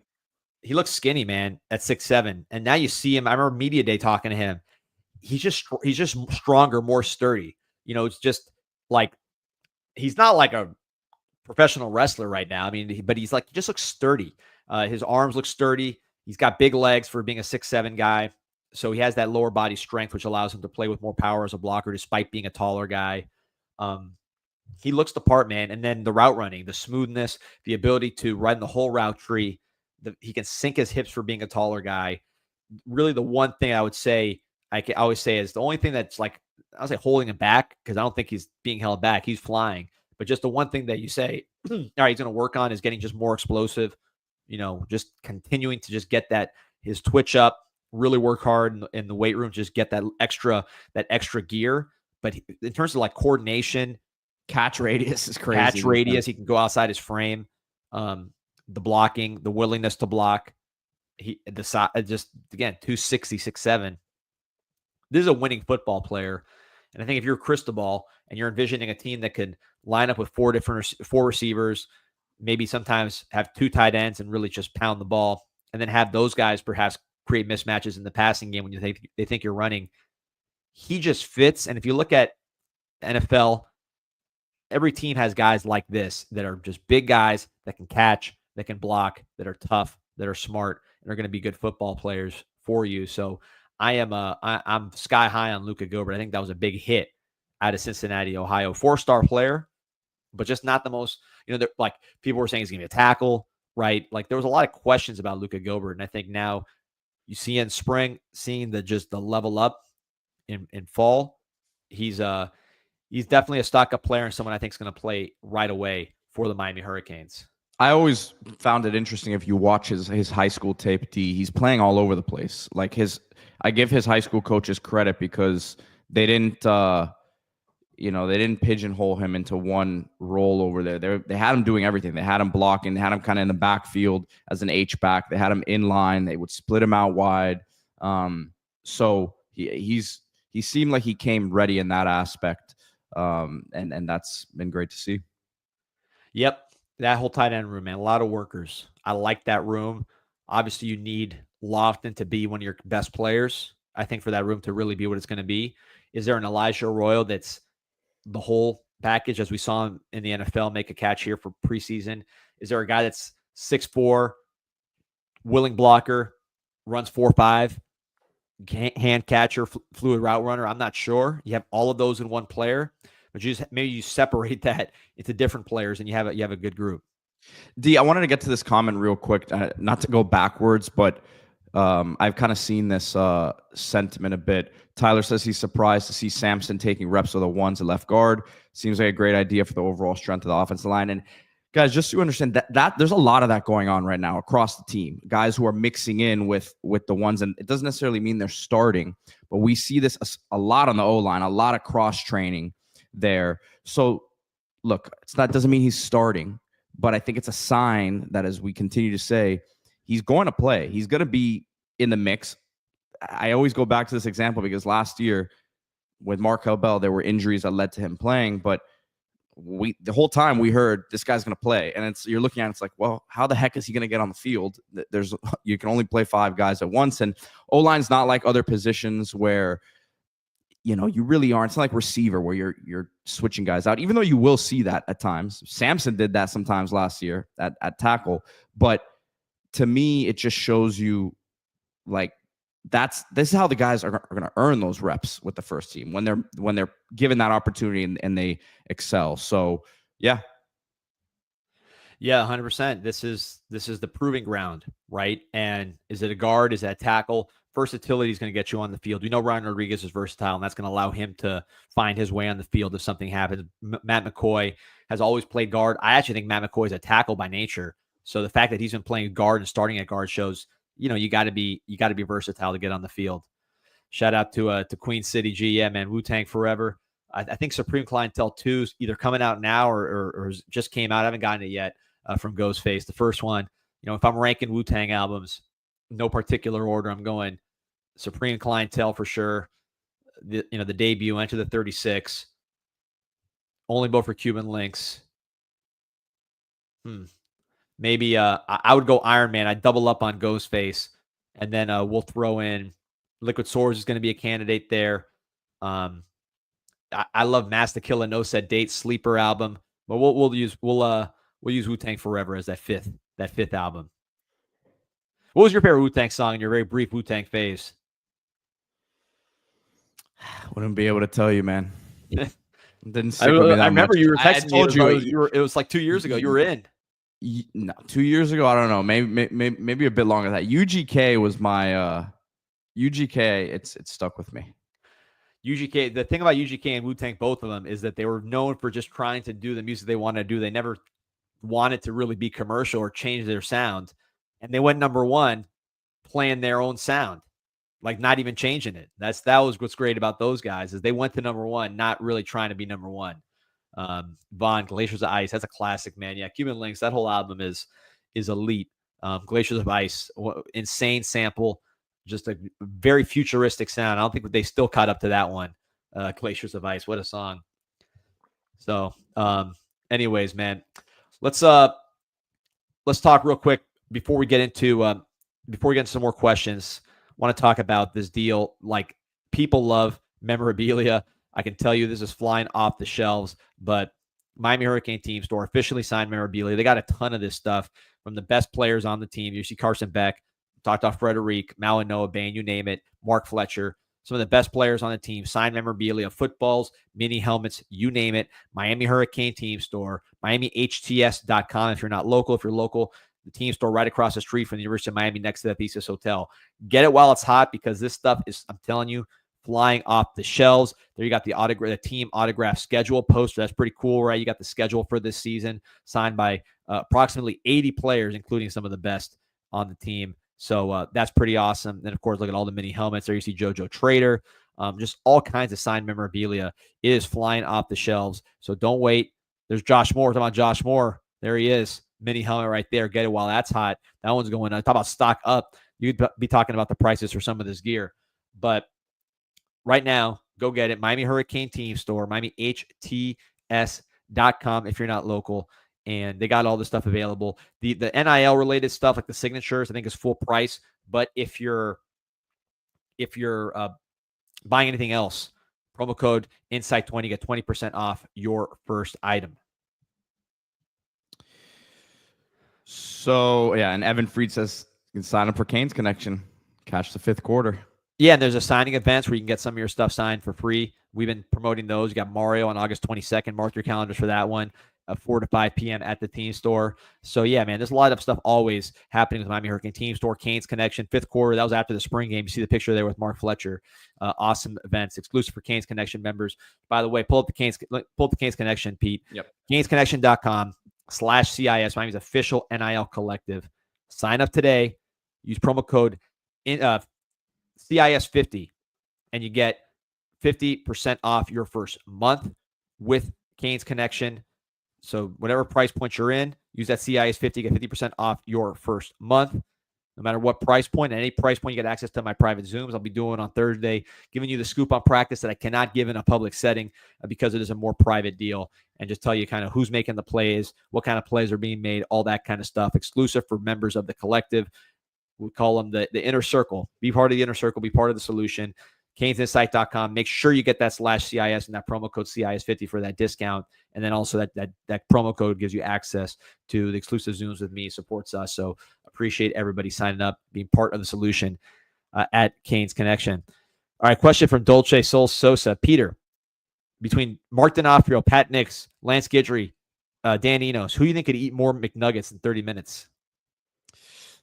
he looks skinny, man, at 6'7". And now you see him. I remember media day talking to him. He's just stronger, more sturdy. It's just like he's not like a professional wrestler right now. I mean, but he just looks sturdy. His arms look sturdy. He's got big legs for being a 6'7" guy. So he has that lower body strength, which allows him to play with more power as a blocker, despite being a taller guy. He looks the part, man. And then the route running, the smoothness, the ability to run the whole route tree. He can sink his hips for being a taller guy. Really, the one thing I would say, I always say, is the only thing that's like, I'll say holding him back, because I don't think he's being held back. He's flying. But just the one thing that you say, all right, he's going to work on is getting just more explosive, just continuing to just get his twitch up, really work hard in the weight room, just get that extra gear. But in terms of like coordination, catch radius is crazy. Catch radius, he can go outside his frame. The blocking, the willingness to block. Just again, 260, 6'7". This is a winning football player. And I think if you're a crystal ball and you're envisioning a team that could line up with four receivers, maybe sometimes have 2 tight ends and really just pound the ball, and then have those guys perhaps create mismatches in the passing game when they think you're running, he just fits. And if you look at NFL, every team has guys like this that are just big guys that can catch, that can block, that are tough, that are smart, and are going to be good football players for you. So I'm sky high on Luca Gilbert. I think that was a big hit out of Cincinnati, Ohio. 4-star player, but just not the most, like people were saying he's going to be a tackle, right? Like there was a lot of questions about Luca Gilbert. And I think now you see in spring, seeing the level up in fall, he's definitely a stock-up player and someone I think is going to play right away for the Miami Hurricanes. I always found it interesting if you watch his high school tape, he's playing all over the place. Like I give his high school coaches credit because they didn't pigeonhole him into one role over there. They had him doing everything. They had him blocking. They had him kind of in the backfield as an H-back. They had him in line. They would split him out wide. So he seemed like he came ready in that aspect. And that's been great to see. Yep. That whole tight end room, man, a lot of workers. I like that room. Obviously, you need Lofton to be one of your best players, I think, for that room to really be what it's going to be. Is there an Elijah Arroyo that's the whole package, as we saw him in the NFL make a catch here for preseason? Is there a guy that's 6'4", willing blocker, runs 4.5, hand catcher, fluid route runner? I'm not sure. You have all of those in one player, but maybe you separate that into different players and you have a good group. D, I wanted to get to this comment real quick, not to go backwards, but I've kind of seen this sentiment a bit. Tyler says he's surprised to see Samson taking reps with the ones at left guard. Seems like a great idea for the overall strength of the offensive line. And guys, just to understand that there's a lot of that going on right now across the team. Guys who are mixing in with the ones, and it doesn't necessarily mean they're starting, but we see this a lot on the O-line, a lot of cross training there. So look, doesn't mean he's starting, but I think it's a sign that, as we continue to say, he's going to play. He's going to be in the mix. I always go back to this example because last year with Markeel, there were injuries that led to him playing, but the whole time we heard this guy's going to play, and you're looking at it, it's like, well, how the heck is he going to get on the field? You can only play 5 guys at once, and O-line's not like other positions where you really aren't. It's not like receiver where you're switching guys out, even though you will see that at times. Samson did that sometimes last year at tackle, but to me, it just shows you like this is how the guys are going to earn those reps with the first team when they're given that opportunity and they excel. So yeah. 100%. This is the proving ground, right? And is it a guard? Is that a tackle? Versatility is going to get you on the field. We know Ryan Rodriguez is versatile, and that's going to allow him to find his way on the field if something happens. Matt McCoy has always played guard. I actually think Matt McCoy is a tackle by nature. So the fact that he's been playing guard and starting at guard shows, you got to be versatile to get on the field. Shout out to Queen City G. Yeah, man, Wu-Tang forever. I think Supreme Clientele 2 is either coming out now or just came out. I haven't gotten it yet from Ghostface. The first one, if I'm ranking Wu-Tang albums, no particular order, I'm going Supreme Clientele for sure. The debut, Enter the 36. Only Vote for Cuban Links. Maybe I would go Iron Man. I'd double up on Ghostface. And then we'll throw in Liquid Swords is going to be a candidate there. I love Master Killer No Set Date, Sleeper album. But we'll use Wu-Tang Forever as that fifth album. What was your favorite Wu-Tang song in your very brief Wu-Tang phase? Wouldn't be able to tell you, man. Didn't I stick with me that remember much. you were I texting me. told It was like 2 years ago. You were in. No, 2 years ago. I don't know. Maybe a bit longer than that. UGK was my UGK. It's stuck with me. UGK. The thing about UGK and Wu-Tang, both of them, is that they were known for just trying to do the music they wanted to do. They never wanted to really be commercial or change their sound, and they went number one playing their own sound, like not even changing it. That was what's great about those guys, is they went to number one, not really trying to be number one. Vaughn, Glaciers of Ice, that's a classic, man. Yeah, Cuban Links, that whole album is elite. Glaciers of Ice, insane sample, just a very futuristic sound. I don't think they still caught up to that one. Glaciers of Ice, what a song. So, anyways, man, let's talk real quick before we get into some more questions. I want to talk about this deal. Like, people love memorabilia. I can tell you this is flying off the shelves, but Miami Hurricane team store officially signed memorabilia. They got a ton of this stuff from the best players on the team. You see Carson Beck, talked off Frederic, Mal and Noah Bain, you name it, Mark Fletcher. Some of the best players on the team, signed memorabilia, footballs, mini helmets, you name it. Miami Hurricane team store, MiamiHTS.com if you're not local. If you're local, the team store right across the street from the University of Miami next to the Thesis Hotel. Get it while it's hot, because this stuff is, I'm telling you, flying off the shelves. There you got the team autograph schedule poster. That's pretty cool, right? You got the schedule for this season signed by approximately 80 players, including some of the best on the team. So that's pretty awesome. Then, of course, look at all the mini helmets. There you see JoJo Trader. Just all kinds of signed memorabilia. It is flying off the shelves. So don't wait. There's Josh Moore. Talking about Josh Moore. There he is. Mini helmet right there. Get it while that's hot. That one's going on. Talk about stock up. You'd be talking about the prices for some of this gear. But right now, go get it. Miami Hurricane team store, MiamiHTS.com if you're not local. And they got all this stuff available. The NIL related stuff, like the signatures, I think is full price. But if you're buying anything else, promo code Insight20, get 20% off your first item. So, yeah, and Evan Freed says you can sign up for Canes Connection, catch the fifth quarter. Yeah, and there's a signing events where you can get some of your stuff signed for free. We've been promoting those. You got Mario on August 22nd. Mark your calendars for that one, 4 to 5 p.m. at the team store. So, yeah, man, there's a lot of stuff always happening with Miami Hurricane team store. Canes Connection, fifth quarter. That was after the spring game. You see the picture there with Mark Fletcher. Awesome events, exclusive for Canes Connection members. By the way, pull up the Canes Connection, Pete. Yep. CanesConnection.com/CIS, Miami's official NIL collective. Sign up today. Use promo code CIS50, and you get 50% off your first month with Canes Connection. So whatever price point you're in, use that CIS50, get 50% off your first month. No matter what price point, at any price point, you get access to my private Zooms. I'll be doing on Thursday, giving you the scoop on practice that I cannot give in a public setting because it is a more private deal, and just tell you kind of who's making the plays, what kind of plays are being made, all that kind of stuff, exclusive for members of the collective. We call them the inner circle. Be part of the inner circle. Be part of the solution. CanesInsight.com. Make sure you get that /CIS and that promo code CIS50 for that discount. And then also that promo code gives you access to the exclusive Zooms with me, supports us. So appreciate everybody signing up, being part of the solution at Canes Connection. All right, question from Dolce Sol Sosa. Peter, between Mark D'Onofrio, Pat Nix, Lance Guidry, Dan Enos, who do you think could eat more McNuggets in 30 minutes?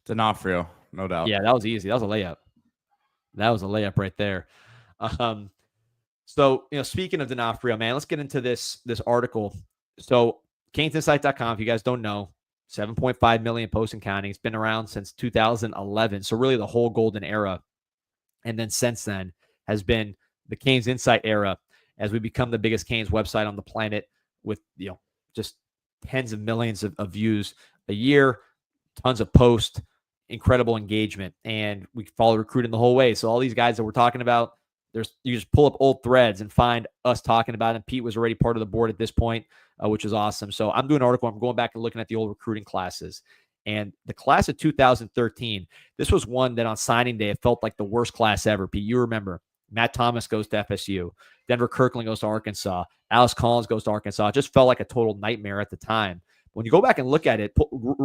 D'Onofrio, no doubt. Yeah, that was easy. That was a layup. That was a layup right there. So, speaking of D'Onofrio, man, let's get into this article. So, CanesInsight.com, if you guys don't know, 7.5 million posts and counting. It's been around since 2011. So, really the whole golden era. And then since then has been the Canes Insight era, as we become the biggest Canes website on the planet with, just tens of millions of views a year, tons of posts, incredible engagement, and we follow recruiting the whole way. So all these guys that we're talking about, you just pull up old threads and find us talking about it. Pete was already part of the board at this point, which is awesome. So I'm doing an article. I'm going back and looking at the old recruiting classes. And the class of 2013, this was one that on signing day, it felt like the worst class ever. Pete, you remember. Matt Thomas goes to FSU. Denver Kirkland goes to Arkansas. Alice Collins goes to Arkansas. It just felt like a total nightmare at the time. When you go back and look at it,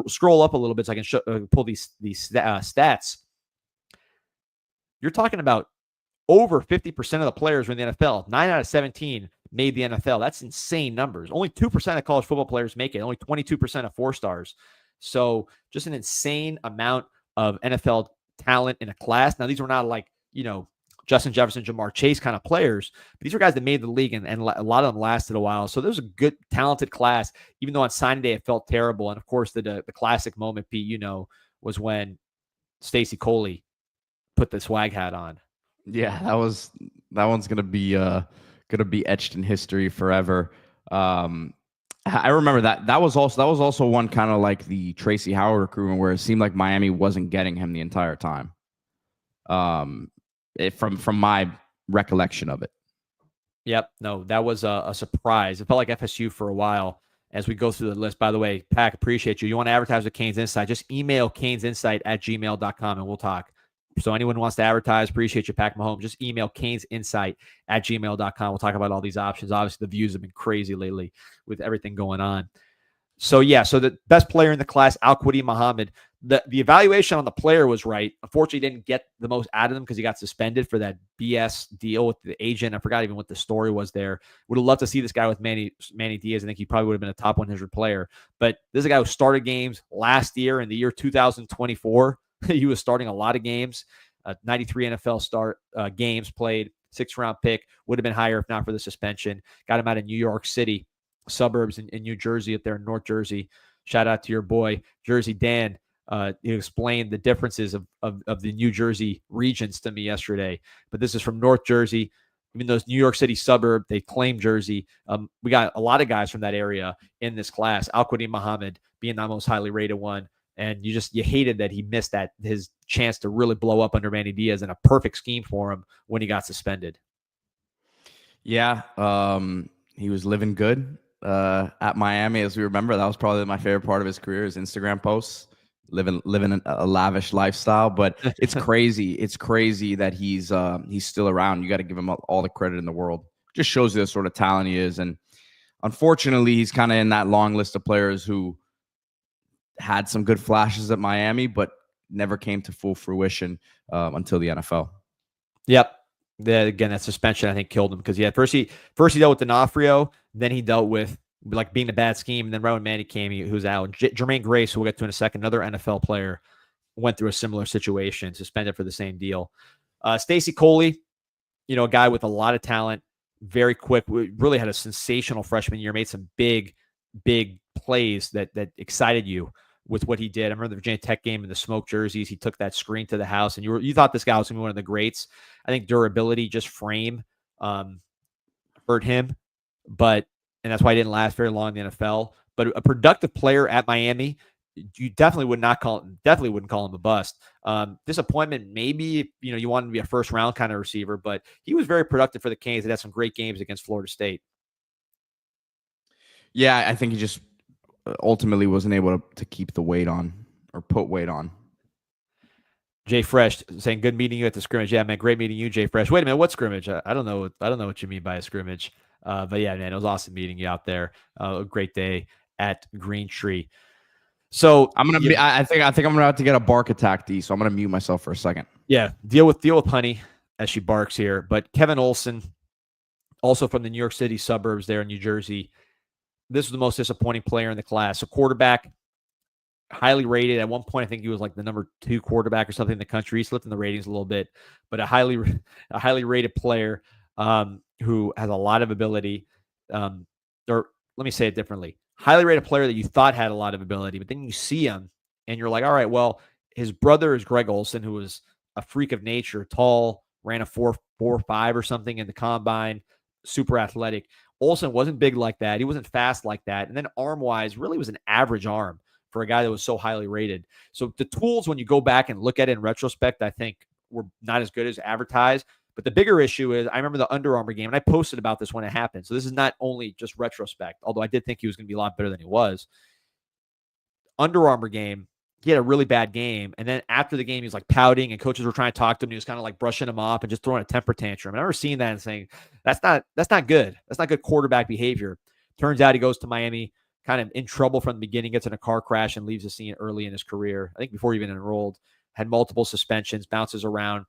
scroll up a little bit so I can pull these stats. You're talking about over 50% of the players were in the NFL. 9 out of 17 made the NFL. That's insane numbers. Only 2% of college football players make it. Only 22% of 4-stars. So just an insane amount of NFL talent in a class. Now, these were not like, Justin Jefferson, Jamar Chase kind of players. But these were guys that made the league, and a lot of them lasted a while. So there was a good, talented class, even though on signing day it felt terrible. And, of course, the classic moment, Pete, was when Stacey Coley put the swag hat on. Yeah, that one's gonna be etched in history forever. I remember that was also one kind of like the Tracy Howard recruitment where it seemed like Miami wasn't getting him the entire time. From my recollection of it. Yep, no, that was a surprise. It felt like FSU for a while. As we go through the list, by the way, Pack, appreciate you. You want to advertise with Canes Insight? Just email CanesInsight@gmail.com and we'll talk. So anyone who wants to advertise, appreciate you, Pack Mahomes. Just email CanesInsight@gmail.com. We'll talk about all these options. Obviously, the views have been crazy lately with everything going on. So, so the best player in the class, Al-Quadi Muhammad, the evaluation on the player was right. Unfortunately, he didn't get the most out of them because he got suspended for that BS deal with the agent. I forgot even what the story was there. Would have loved to see this guy with Manny Diaz. I think he probably would have been a top 100 player. But this is a guy who started games last year in the year 2024. He was starting a lot of games, 93 NFL games played, 6th-round pick. Would have been higher if not for the suspension. Got him out of New York City, suburbs in New Jersey, up there in North Jersey. Shout out to your boy, Jersey Dan. He explained the differences of the New Jersey regions to me yesterday. But this is from North Jersey. Even though it's New York City suburb, they claim Jersey. We got a lot of guys from that area in this class. Al-Quadi Muhammad being the most highly rated one. And you hated that he missed his chance to really blow up under Manny Diaz, and a perfect scheme for him when he got suspended. Yeah, he was living good at Miami, as we remember. That was probably my favorite part of his career, his Instagram posts, living a lavish lifestyle. But it's crazy. It's crazy that he's still around. You got to give him all the credit in the world. Just shows you the sort of talent he is. And unfortunately, he's kind of in that long list of players who had some good flashes at Miami, but never came to full fruition until the NFL. Yep. Again, that suspension, I think, killed him because first he dealt with D'Onofrio, then he dealt with like being a bad scheme, and then right when Manny came, he was out. Jermaine Grace, who we'll get to in a second, another NFL player, went through a similar situation, suspended for the same deal. Stacey Coley, a guy with a lot of talent, very quick, really had a sensational freshman year, made some big plays that excited you with what he did. I remember the Virginia Tech game in the smoke jerseys. He took that screen to the house, and you thought this guy was going to be one of the greats. I think durability, just frame, hurt him, and that's why he didn't last very long in the NFL. But a productive player at Miami, you definitely wouldn't call him a bust. Disappointment, maybe you want him to be a first round kind of receiver, but he was very productive for the Canes. They had some great games against Florida State. Yeah, I think he just ultimately wasn't able to keep the weight on or put weight on. Jay Fresh saying, good meeting you at the scrimmage. Yeah, man, great meeting you, Jay Fresh. Wait a minute, what scrimmage? I don't know what you mean by a scrimmage. But yeah, man, it was awesome meeting you out there. A great day at Green Tree. So I think I'm gonna have to get a bark attack, D. So I'm gonna mute myself for a second. Yeah, deal with Honey as she barks here. But Kevin Olson, also from the New York City suburbs there in New Jersey, this was the most disappointing player in the class. So quarterback, highly rated. At one point, I think he was like the number 2 quarterback or something in the country. He slipped in the ratings a little bit, but a highly rated player who has a lot of ability. Or let me say it differently. Highly rated player that you thought had a lot of ability, but then you see him and you're like, all right, well, his brother is Greg Olson, who was a freak of nature, tall, ran a 4.45 or something in the combine, super athletic. Olson wasn't big like that. He wasn't fast like that. And then arm-wise, really was an average arm for a guy that was so highly rated. So the tools, when you go back and look at it in retrospect, I think were not as good as advertised. But the bigger issue is, I remember the Under Armour game, and I posted about this when it happened. So this is not only just retrospect, although I did think he was going to be a lot better than he was. Under Armour game, he had a really bad game. And then after the game, he was like pouting and coaches were trying to talk to him. He was kind of like brushing him off and just throwing a temper tantrum. I remember seeing that and saying, that's not good. That's not good quarterback behavior. Turns out he goes to Miami kind of in trouble from the beginning, gets in a car crash and leaves the scene early in his career. I think before he even enrolled, had multiple suspensions, bounces around,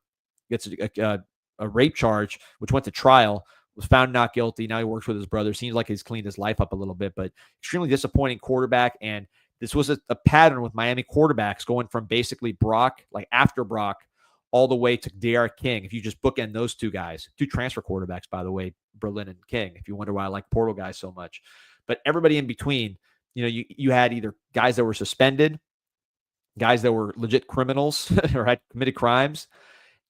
gets a rape charge, which went to trial, was found not guilty. Now he works with his brother. Seems like he's cleaned his life up a little bit, but extremely disappointing quarterback. And this was a pattern with Miami quarterbacks going from basically Brock, like after Brock, all the way to Derek King. If you just bookend those two guys, two transfer quarterbacks, by the way, Berlin and King, if you wonder why I like portal guys so much. But everybody in between, you had either guys that were suspended, guys that were legit criminals or had committed crimes,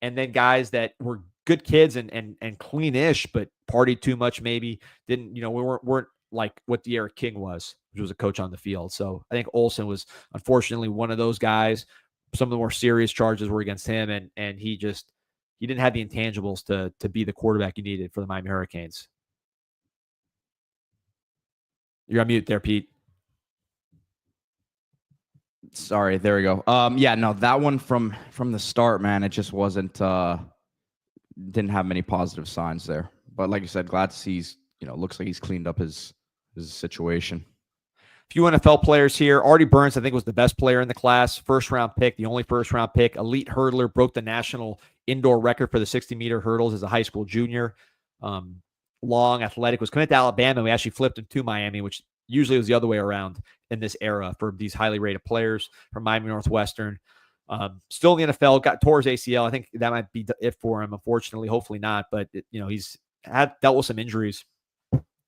and then guys that were good kids and clean-ish, but partied too much maybe, didn't, we weren't like what Derek King was, which was a coach on the field. So I think Olsen was unfortunately one of those guys. Some of the more serious charges were against him, and he didn't have the intangibles to be the quarterback you needed for the Miami Hurricanes. You're on mute there, Pete. Sorry, there we go. Yeah, no, that one from the start, man, it just wasn't didn't have many positive signs there. But like you said, glad to see he's, looks like he's cleaned up his situation. A few NFL players here. Artie Burns, I think, was the best player in the class. First-round pick, the only first-round pick. Elite hurdler, broke the national indoor record for the 60-meter hurdles as a high school junior. Long, athletic, was committed to Alabama. We actually flipped him to Miami, which usually was the other way around in this era for these highly rated players from Miami Northwestern. Still in the NFL, tore his ACL. I think that might be it for him, unfortunately. Hopefully not, but he's dealt with some injuries.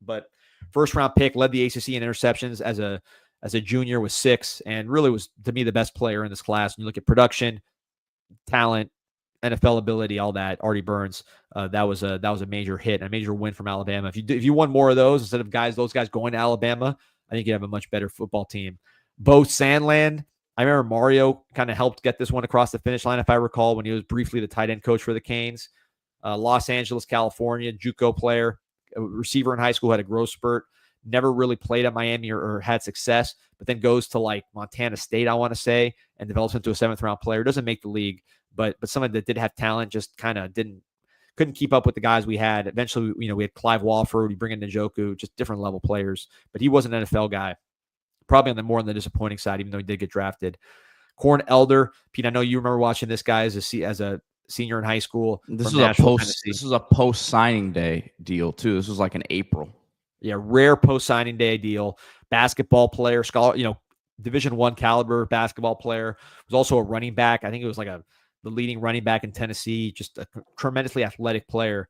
But first-round pick, led the ACC in interceptions as a junior with 6, and really was, to me, the best player in this class. When you look at production, talent, NFL ability, all that, Artie Burns, that was a major hit, a major win from Alabama. If you won more of those instead of those guys going to Alabama, I think you'd have a much better football team. Bo Sandland, I remember Mario kind of helped get this one across the finish line, if I recall, when he was briefly the tight end coach for the Canes. Los Angeles, California, JUCO player, a receiver in high school, had a growth spurt, never really played at Miami or had success, but then goes to like Montana State, I want to say, and develops into a 7th-round player. Doesn't make the league, but someone that did have talent, just kind of couldn't keep up with the guys we had. Eventually, we had Clive Walford, we bring in Jacobe, just different level players, but he was an NFL guy, probably on the disappointing side, even though he did get drafted. Corn Elder, Pete, I know you remember watching this guy as a senior in high school. This was a post signing day deal too. This was like in April. Yeah, rare post signing day deal. Basketball player, scholar, Division I caliber basketball player. Was also a running back. I think it was like the leading running back in Tennessee. Just a tremendously athletic player.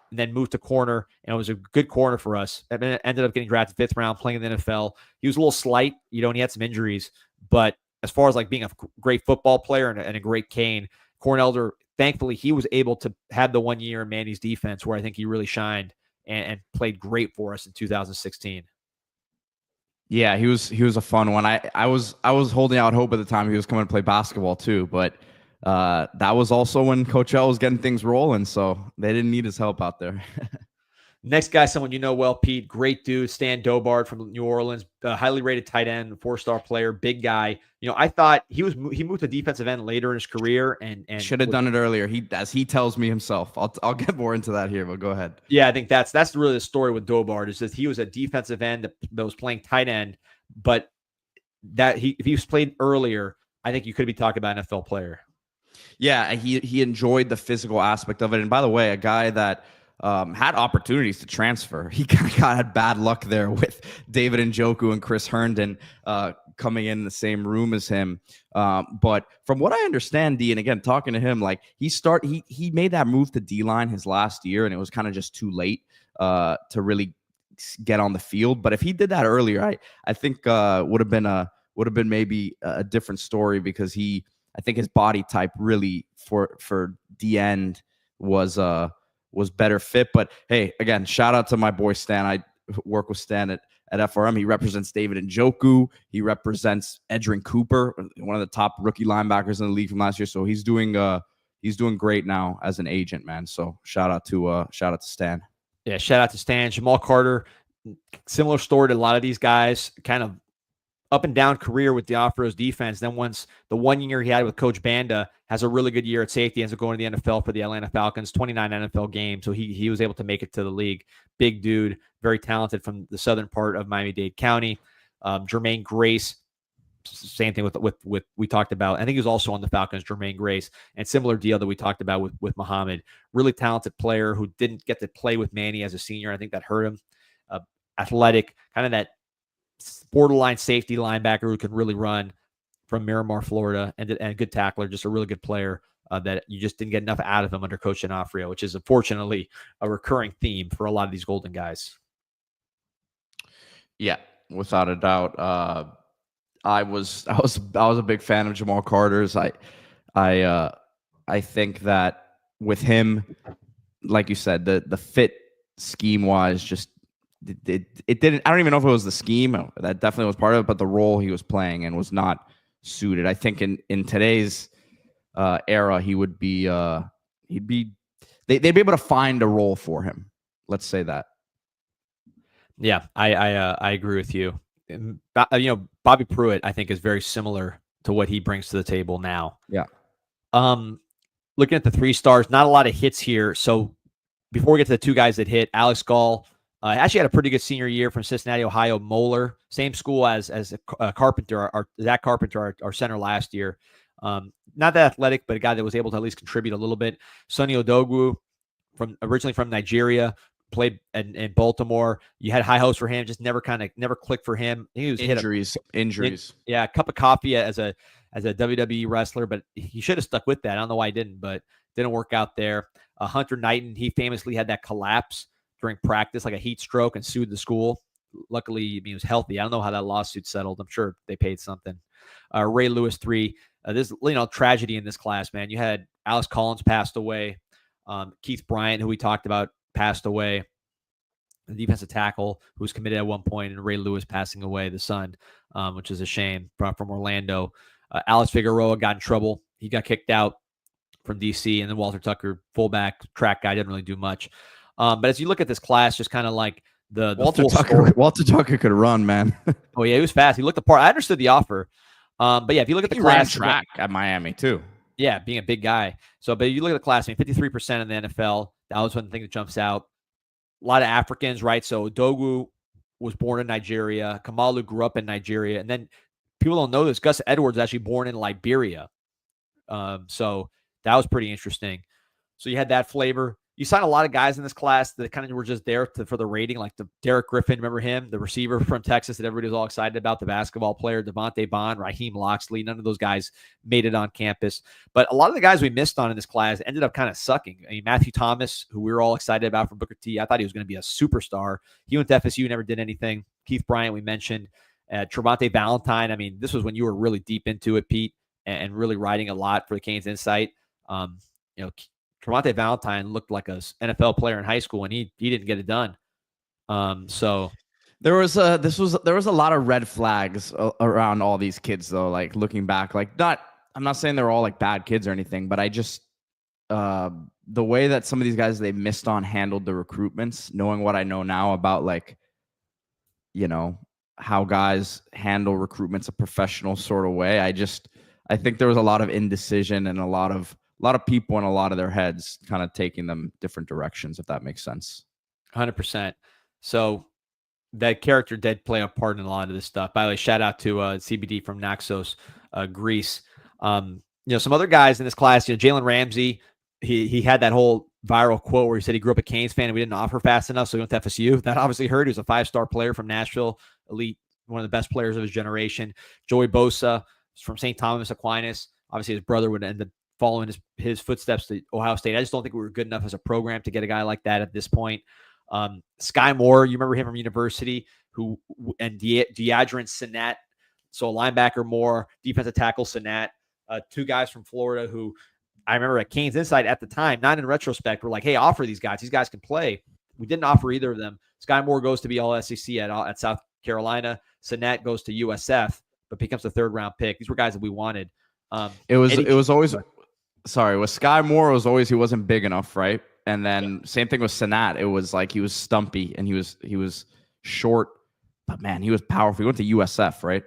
And then moved to corner, and it was a good corner for us. And then ended up getting drafted 5th round, playing in the NFL. He was a little slight, and he had some injuries. But as far as like being a great football player and a great Cane, Corn Elder, thankfully, he was able to have the 1 year in Manny's defense where I think he really shined and played great for us in 2016. Yeah, he was a fun one. I was holding out hope at the time he was coming to play basketball too, but that was also when Coach L was getting things rolling, so they didn't need his help out there. Next guy, someone you know well, Pete, great dude, Stan Dobard from New Orleans, highly rated tight end, 4-star player, big guy. I thought he moved to defensive end later in his career and should have done it earlier. As he tells me himself. I'll get more into that here, but go ahead. Yeah, I think that's really the story with Dobard, is that he was a defensive end that was playing tight end, but if he was played earlier, I think you could be talking about an NFL player. Yeah, he enjoyed the physical aspect of it. And by the way, a guy that had opportunities to transfer. He kind of had bad luck there with David Njoku and Chris Herndon coming in the same room as him. But from what I understand, D, and again, talking to him, like he made that move to D-line his last year, and it was kind of just too late to really get on the field. But if he did that earlier, I think would have been maybe a different story, because I think his body type really for D end was better fit. But hey, again, shout out to my boy Stan. I work with Stan at FRM. He represents David Njoku. He represents Edrin Cooper, one of the top rookie linebackers in the league from last year. So he's doing great now as an agent, man. So shout out to Stan. Yeah, shout out to Stan. Jamal Carter, similar story to a lot of these guys, kind of up and down career with the off-road defense. Then once the 1 year he had with Coach Banda, has a really good year at safety, ends up going to the NFL for the Atlanta Falcons, 29 NFL games. So he was able to make it to the league. Big dude, very talented from the southern part of Miami-Dade County. Jermaine Grace, same thing with we talked about. I think he was also on the Falcons, Jermaine Grace, and similar deal that we talked about with Muhammad. Really talented player who didn't get to play with Manny as a senior. I think that hurt him. Athletic, kind of that borderline safety linebacker who can really run from Miramar, Florida, and a good tackler, just a really good player that you just didn't get enough out of him under Coach D'Onofrio, which is unfortunately a recurring theme for a lot of these Golden guys. Yeah, without a doubt. I was a big fan of Jamal Carter's. I think that with him, like you said, the fit scheme wise, just it didn't. I don't even know if it was the scheme that definitely was part of it, but the role he was playing and was not suited. I think in today's era, he would be they'd be able to find a role for him. Let's say that. Yeah, I agree with you. Bobby Pruitt, I think, is very similar to what he brings to the table now. Yeah. Looking at the 3 stars, not a lot of hits here. So before we get to the 2 guys that hit, Alex Gall actually had a pretty good senior year from Cincinnati, Ohio. Moeller, same school as Carpenter, Zach Carpenter, our center last year. Not that athletic, but a guy that was able to at least contribute a little bit. Sonny Odogwu, originally from Nigeria, played in Baltimore. You had high hopes for him, just never clicked for him. He was injuries. Yeah, a cup of coffee as a WWE wrestler, but he should have stuck with that. I don't know why he didn't, but didn't work out there. Hunter Knighton, he famously had that collapse during practice, like a heat stroke, and sued the school. Luckily, he was healthy. I don't know how that lawsuit settled. I'm sure they paid something. Ray Lewis 3. This tragedy in this class, man. You had Alex Collins passed away. Keith Bryant, who we talked about, passed away. The defensive tackle who was committed at one point, and Ray Lewis passing away, the son, which is a shame, from Orlando. Alex Figueroa got in trouble. He got kicked out from DC, and then Walter Tucker, fullback, track guy, didn't really do much. But as you look at this class, just kind of like the Walter Tucker could run, man. Oh yeah, he was fast. He looked the part. I understood the offer. But yeah, if you look at the class, ran track at Miami too. Yeah, being a big guy. So, but you look at the class, 53% in the NFL. That was one thing that jumps out. A lot of Africans, right? So Dogu was born in Nigeria. Kamalu grew up in Nigeria. And then people don't know this. Gus Edwards actually born in Liberia. So that was pretty interesting. So you had that flavor. You signed a lot of guys in this class that kind of were just there for the rating, like the Derek Griffin, remember him, the receiver from Texas that everybody was all excited about, the basketball player, Devontae Bond, Raheem Loxley. None of those guys made it on campus. But a lot of the guys we missed on in this class ended up kind of sucking. I mean, Matthew Thomas, who we were all excited about from Booker T, I thought he was going to be a superstar. He went to FSU, never did anything. Keith Bryant, we mentioned. Trevante Valentine, I mean, this was when you were really deep into it, Pete, and really writing a lot for the CanesInSight. Trevante Valentine looked like an NFL player in high school, and he didn't get it done. So there was a lot of red flags around all these kids, though. Like looking back, I'm not saying they're all like bad kids or anything, but I just the way that some of these guys they missed on handled the recruitments, knowing what I know now about how guys handle recruitments a professional sort of way. I think there was a lot of indecision and a lot of people in a lot of their heads kind of taking them different directions, if that makes sense. 100%. So that character did play a part in a lot of this stuff. By the way, shout out to CBD from Naxos, Greece. Some other guys in this class, Jalen Ramsey, he had that whole viral quote where he said he grew up a Canes fan and we didn't offer fast enough, so he went to FSU. That obviously hurt. He was a 5-star player from Nashville, elite, one of the best players of his generation. Joey Bosa from St. Thomas Aquinas. Obviously, his brother would end up following his footsteps to Ohio State. I just don't think we were good enough as a program to get a guy like that at this point. Sky Moore, you remember him from university, and Deadrin Sinnat. So a linebacker Moore, defensive tackle Sinnat, 2 guys from Florida who I remember at CanesInSight at the time, not in retrospect, were like, hey, offer these guys. These guys can play. We didn't offer either of them. Sky Moore goes to be all SEC at South Carolina. Sinnat goes to USF, but becomes the 3rd round pick. These were guys that we wanted. It was always with Sky Moore, it was always he wasn't big enough, right? And then same thing with Sinnat. It was like he was stumpy and he was short, but man, he was powerful. He went to USF, right?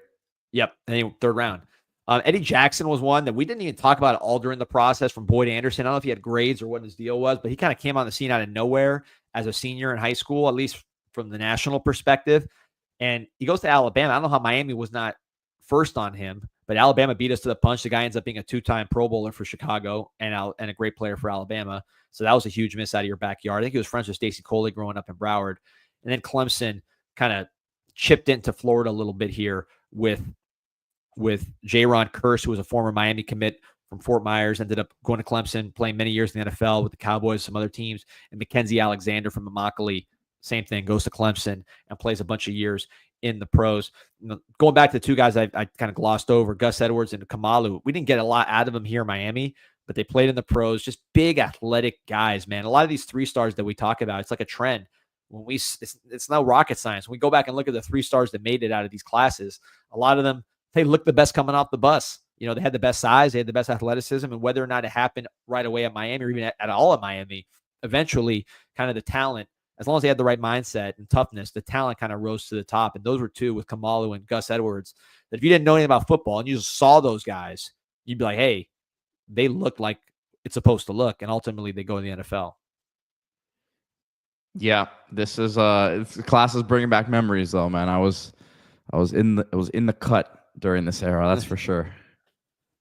Yep, and third round. Eddie Jackson was one that we didn't even talk about all during the process from Boyd Anderson. I don't know if he had grades or what his deal was, but he kind of came on the scene out of nowhere as a senior in high school, at least from the national perspective. And he goes to Alabama. I don't know how Miami was not first on him, but Alabama beat us to the punch. The guy ends up being a 2-time Pro Bowler for Chicago and a great player for Alabama. So that was a huge miss out of your backyard. I think he was friends with Stacey Coley growing up in Broward. And then Clemson kind of chipped into Florida a little bit here with Jaron Kearse, who was a former Miami commit from Fort Myers, ended up going to Clemson, playing many years in the NFL with the Cowboys, some other teams, and Mackenzie Alexander from Immokalee, same thing, goes to Clemson and plays a bunch of years in the pros. Going back to the two guys I kind of glossed over, Gus Edwards and Kamalu, we didn't get a lot out of them here in Miami, but they played in the pros, just big athletic guys, man. A lot of these 3-stars that we talk about, it's like a trend. When it's no rocket science. When we go back and look at the 3-stars that made it out of these classes, a lot of them, they look the best coming off the bus. You know, they had the best size, they had the best athleticism, and whether or not it happened right away at Miami or even at all at Miami, eventually kind of the talent, as long as they had the right mindset and toughness, the talent kind of rose to the top. And those were two with Kamalu and Gus Edwards that if you didn't know anything about football and you just saw those guys, you'd be like, hey, they look like it's supposed to look. And ultimately they go to the NFL. Yeah, this class is bringing back memories though, man. I was in the cut during this era, that's for sure.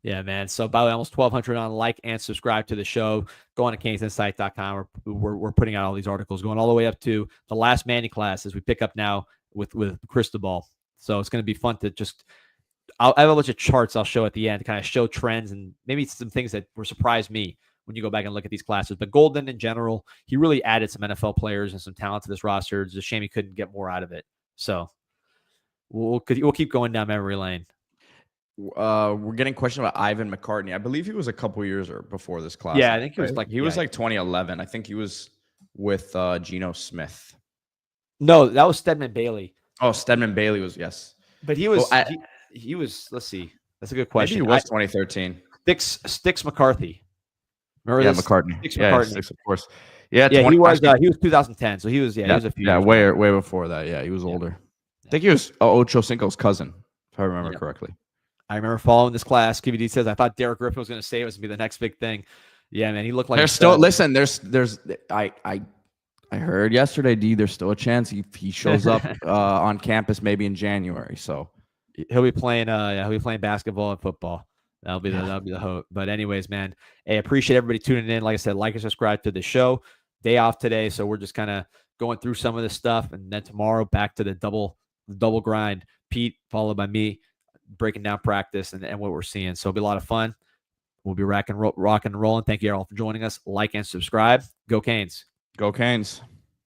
Yeah, man. So by the way, almost 1,200 on like and subscribe to the show. Go on to CanesInSight.com. We're putting out all these articles going all the way up to the last Manny class as we pick up now with Cristobal. So it's going to be fun to just I have a bunch of charts I'll show at the end to kind of show trends and maybe some things that were surprised me when you go back and look at these classes. But Golden in general, he really added some NFL players and some talent to this roster. It's a shame he couldn't get more out of it. So we'll keep going down memory lane. We're getting questions about Ivan McCartney. I believe he was a couple years or before this class. Yeah, I think he was was like 2011. I think he was with Geno Smith. No, that was Stedman Bailey. Oh, Stedman Bailey was, yes. But he was he was, let's see. That's a good question. Maybe he was 2013. Sticks McCarthy. Remember this? McCartney. Sticks McCartney. Sticks, of course. Yeah, he was 2010. So he was he was a few years way before that. Yeah, he was older. I think he was Ocho Cinco's cousin, if I remember correctly. I remember following this class. KVD says, I thought Derek Griffin was going to say it was going to be the next big thing. Yeah, man, he looked like I heard yesterday, D, there's still a chance he shows up on campus maybe in January. So he'll be playing basketball and football. That'll be the hope. But anyways, man, hey, appreciate everybody tuning in. Like I said, like and subscribe to the show. Day off today, so we're just kind of going through some of this stuff, and then tomorrow back to the double grind. Pete followed by me, breaking down practice and what we're seeing. So it'll be a lot of fun. We'll be rocking and rolling. Thank you all for joining us. Like and subscribe. Go Canes. Go Canes.